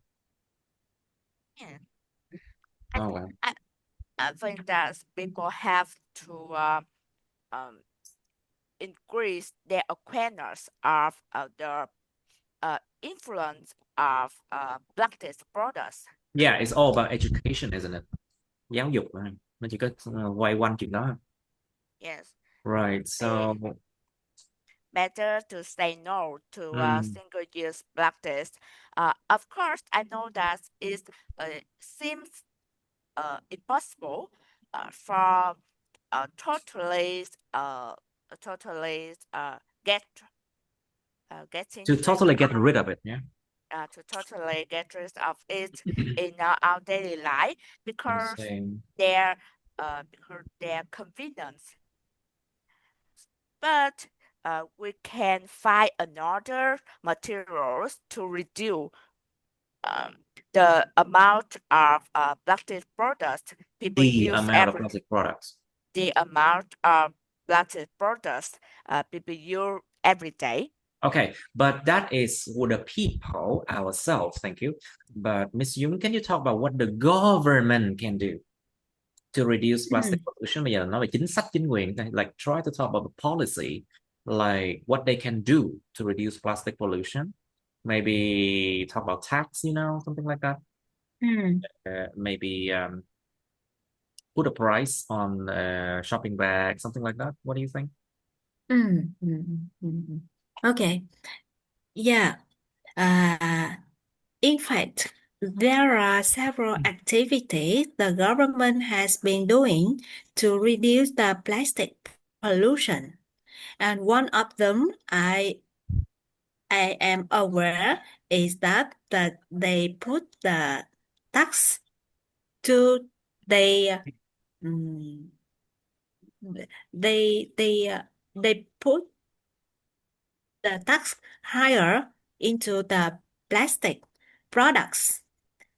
Yeah. Oh well. I think that people have to increase their awareness of the influence of plastic products. Yeah, it's all about education, isn't it? Giáo dục, nó chỉ có quay quanh chuyện đó. Yes. Right, so better to say no to single-use plastics. Of course, I know that it seems impossible for totally to totally get rid of it, yeah. To totally get rid of it in our daily life because their convenience. But we can find another materials to reduce the amount of plastic products people use. Plastic products. The amount of plastic products people use every day. Okay, but that is with the people ourselves. Thank you. But Miss Jung, can you talk about what the government can do to reduce plastic pollution? Bây giờ nói về chính sách chính quyền. Like try to talk about the policy, like what they can do to reduce plastic pollution. Maybe talk about tax, you know, something like that. Maybe put a price on shopping bags, something like that. What do you think? Okay. Yeah. In fact, there are several activities the government has been doing to reduce the plastic pollution. And one of them I am aware is that they put the tax to they put the tax higher into the plastic products,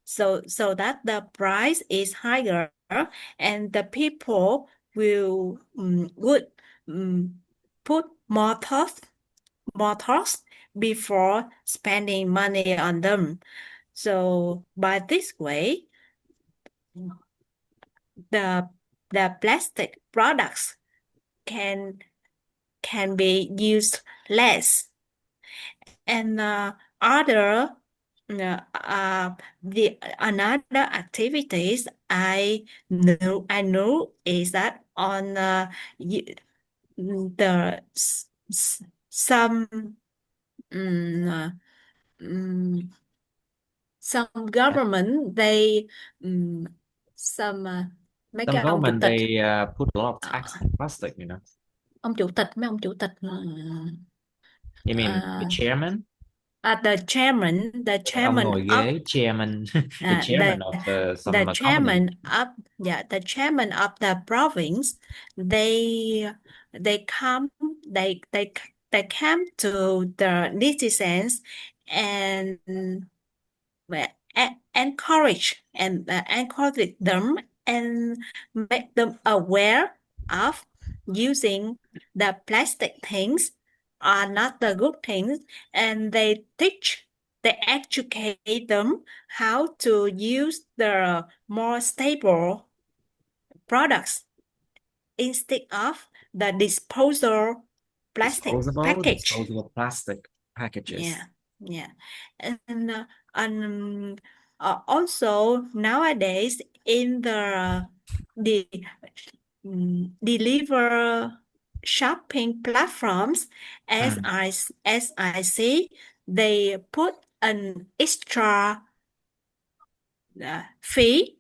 so that the price is higher and the people would put more thought before spending money on them. So by this way, the plastic products can be used less. And another activities I know is that on some government they some mấy Some cái ông chủ government tịch they put a lot of tax on plastic, you know. Mấy ông chủ tịch You mean the chairman? The chairman Ông ngồi ghế chairman, the chairman of some company. The chairman of the province, they they come they come to the netizens and encourage them and make them aware of using the plastic things are not the good things, and they educate them how to use the more stable products instead of the package. Disposable plastic packages. Yeah. And also nowadays in the deliver shopping platforms, as I see, they put an extra fee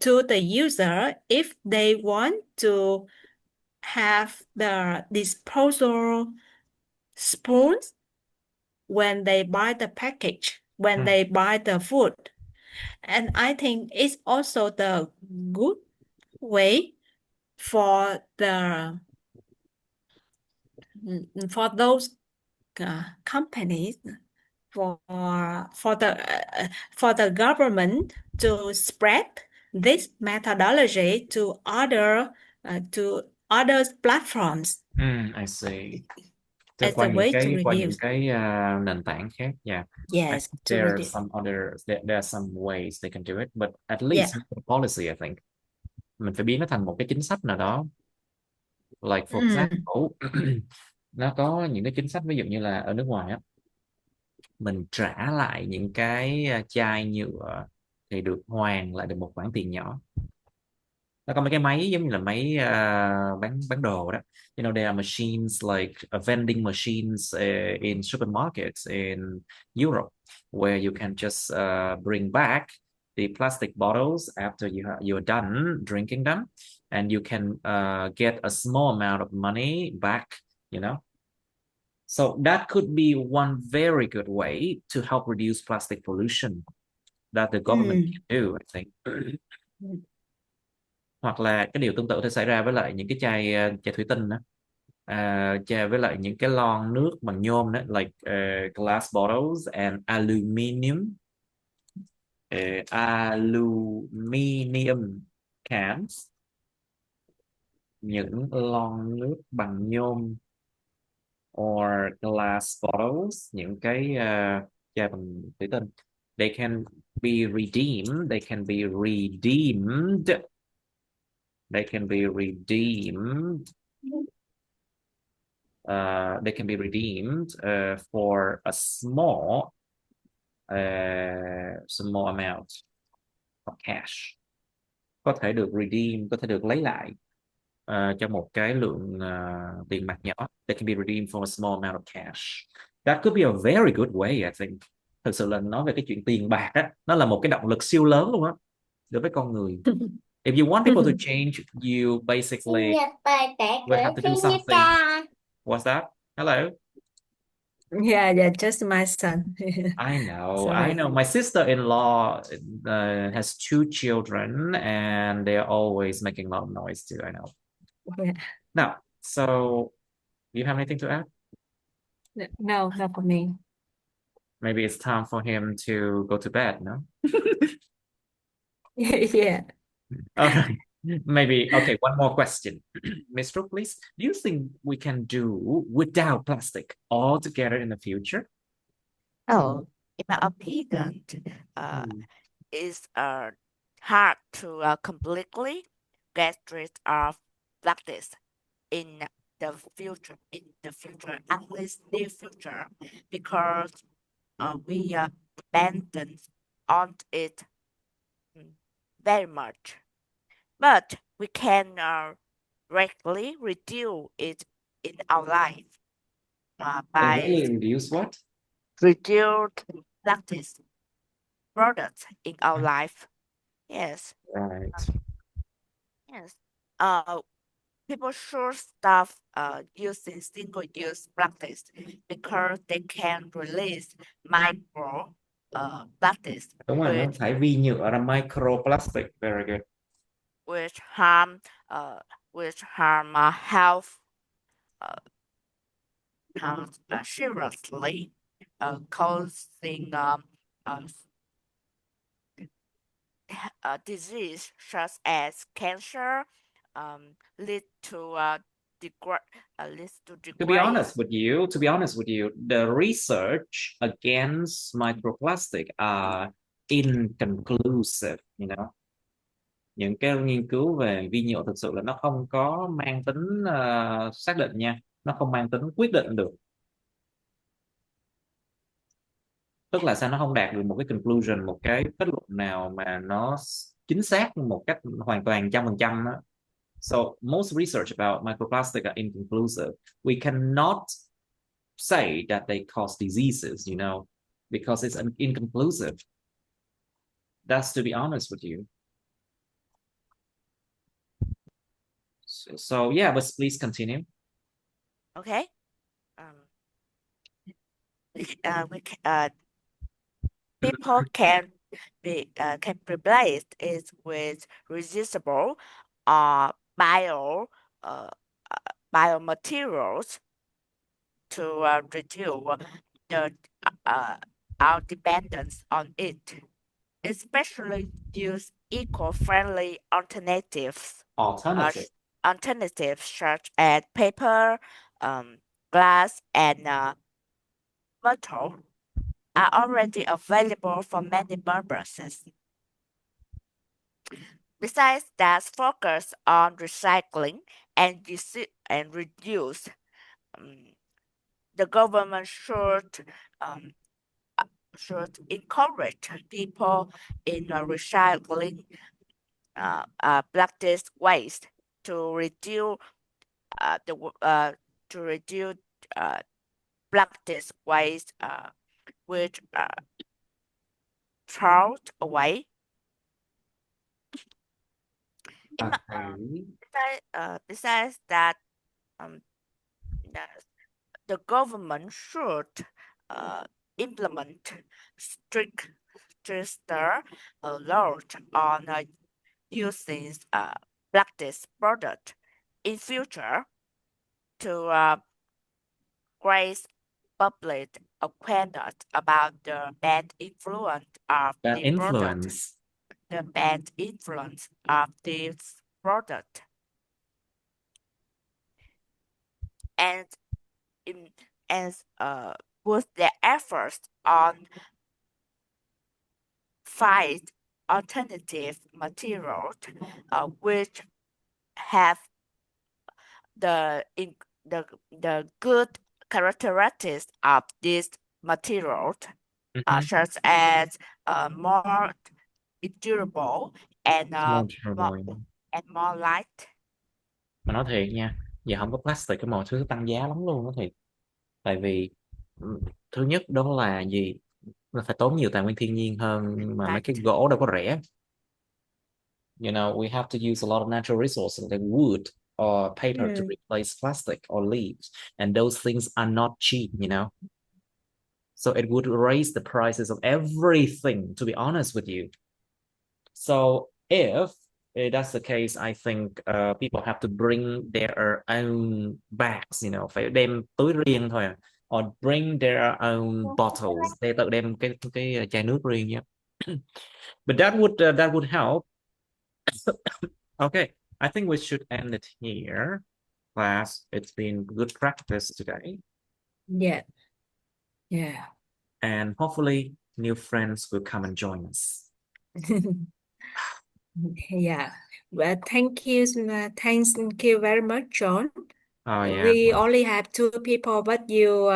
to the user if they want to have the disposal spoons when they buy the package, when they buy the food. And I think it's also the good way for those companies, for the government to spread this methodology to other platforms. I see. As a way to Qua những reduce. cái nền tảng khác. Yeah. Yes, to There are reduce. some there are some ways they can do it, but at least the policy, I think. Mình phải biến nó thành một cái chính sách nào đó. Like for example, nó có những cái chính sách ví dụ như là ở nước ngoài á, mình trả lại những cái chai nhựa thì được hoàn lại được một khoản tiền nhỏ. Nó có mấy cái máy giống như là máy bán đồ đó. You know, there are machines like vending machines in supermarkets in Europe where you can just bring back the plastic bottles after you're done drinking them, and you can get a small amount of money back, you know. So that could be one very good way to help reduce plastic pollution that the government can do, I think. Hoặc là cái điều tương tự sẽ xảy ra với lại những cái chai thủy tinh đó, chai với lại những cái lon nước bằng nhôm đó, like glass bottles and aluminium cans, những lon nước bằng nhôm or glass bottles, những cái chai bằng thủy tinh, they can be redeemed, they can be redeemed they can be redeemed for a small amount of cash. Có thể được redeem, có thể được lấy lại cho một cái lượng tiền mặt nhỏ. They can be redeemed for a small amount of cash. That could be a very good way, I think. Thực sự là nói về cái chuyện tiền bạc á, nó là một cái động lực siêu lớn luôn á đối với con người. If you want people to change, you basically will have to do something. What's that? Hello? Yeah, just my son. I know. Sorry. My sister-in-law has 2 children, and they're always making a lot of noise too. I know. Yeah. Now, so you have anything to add? No, not for me. Maybe it's time for him to go to bed, no? Yeah. All right. Maybe, okay, one more question. Miss Brooke, please. Do you think we can do without plastic altogether in the future? Oh, in my opinion, it's hard to completely get rid of practice in the future, at least near future, because we depend on it very much. But we can greatly reduce it in our life by reduce what? reduce practice products in our life. Yes. Right. Yes. People should stop using single-use practice because they can release micro plastics. Đúng rồi, nó thải vi nhựa ra microplastic. Very good. Which harm which harm health seriously, causing disease such as cancer, lead to leads to To be degrade. honest with you, the research against microplastic are inconclusive, you know. Những cái nghiên cứu về vi nhựa thực sự là nó không có mang tính xác định nha, nó không mang tính quyết định được. Tức là sao nó không đạt được một cái conclusion, một cái kết luận nào mà nó chính xác một cách hoàn toàn 100% á. So most research about microplastic are inconclusive. We cannot say that they cause diseases, you know, because it's inconclusive. That's to be honest with you. So yeah, but please continue. Okay. People can replace it with reusable biomaterials to reduce our dependence on it, especially use eco-friendly alternatives such as paper, glass, and metal are already available for many purposes. Besides that, focus on recycling and reduce. The government should encourage people in recycling plastic waste to reduce plastic waste which thrown away. Besides that, the government should implement stricter laws on using plastic product in future to raise public awareness about the bad influence of the this product, and put their efforts on find alternative materials which have the good characteristics of this material, such as more durable and more light. Mà nói thiệt nha, giờ không có plastic cái mọi thứ tăng giá lắm luôn đó thiệt. Tại vì thứ nhất đó là gì, nó phải tốn nhiều tài nguyên thiên nhiên hơn, mà mấy cái gỗ đâu có rẻ. You know, we have to use a lot of natural resources like wood or paper to replace plastic or leaves, and those things are not cheap, you know. So it would raise the prices of everything, to be honest with you. So if that's the case, I think people have to bring their own bags, you know, phải đem túi riêng thôi à. Or bring their own bottles, để tự đem cái chai nước riêng nhé. But that would help. Okay, I think we should end it here. Class, it's been good practice today. Yeah. And hopefully new friends will come and join us. Yeah. Well, thank you very much, John. Oh yeah. We only have 2 people, but you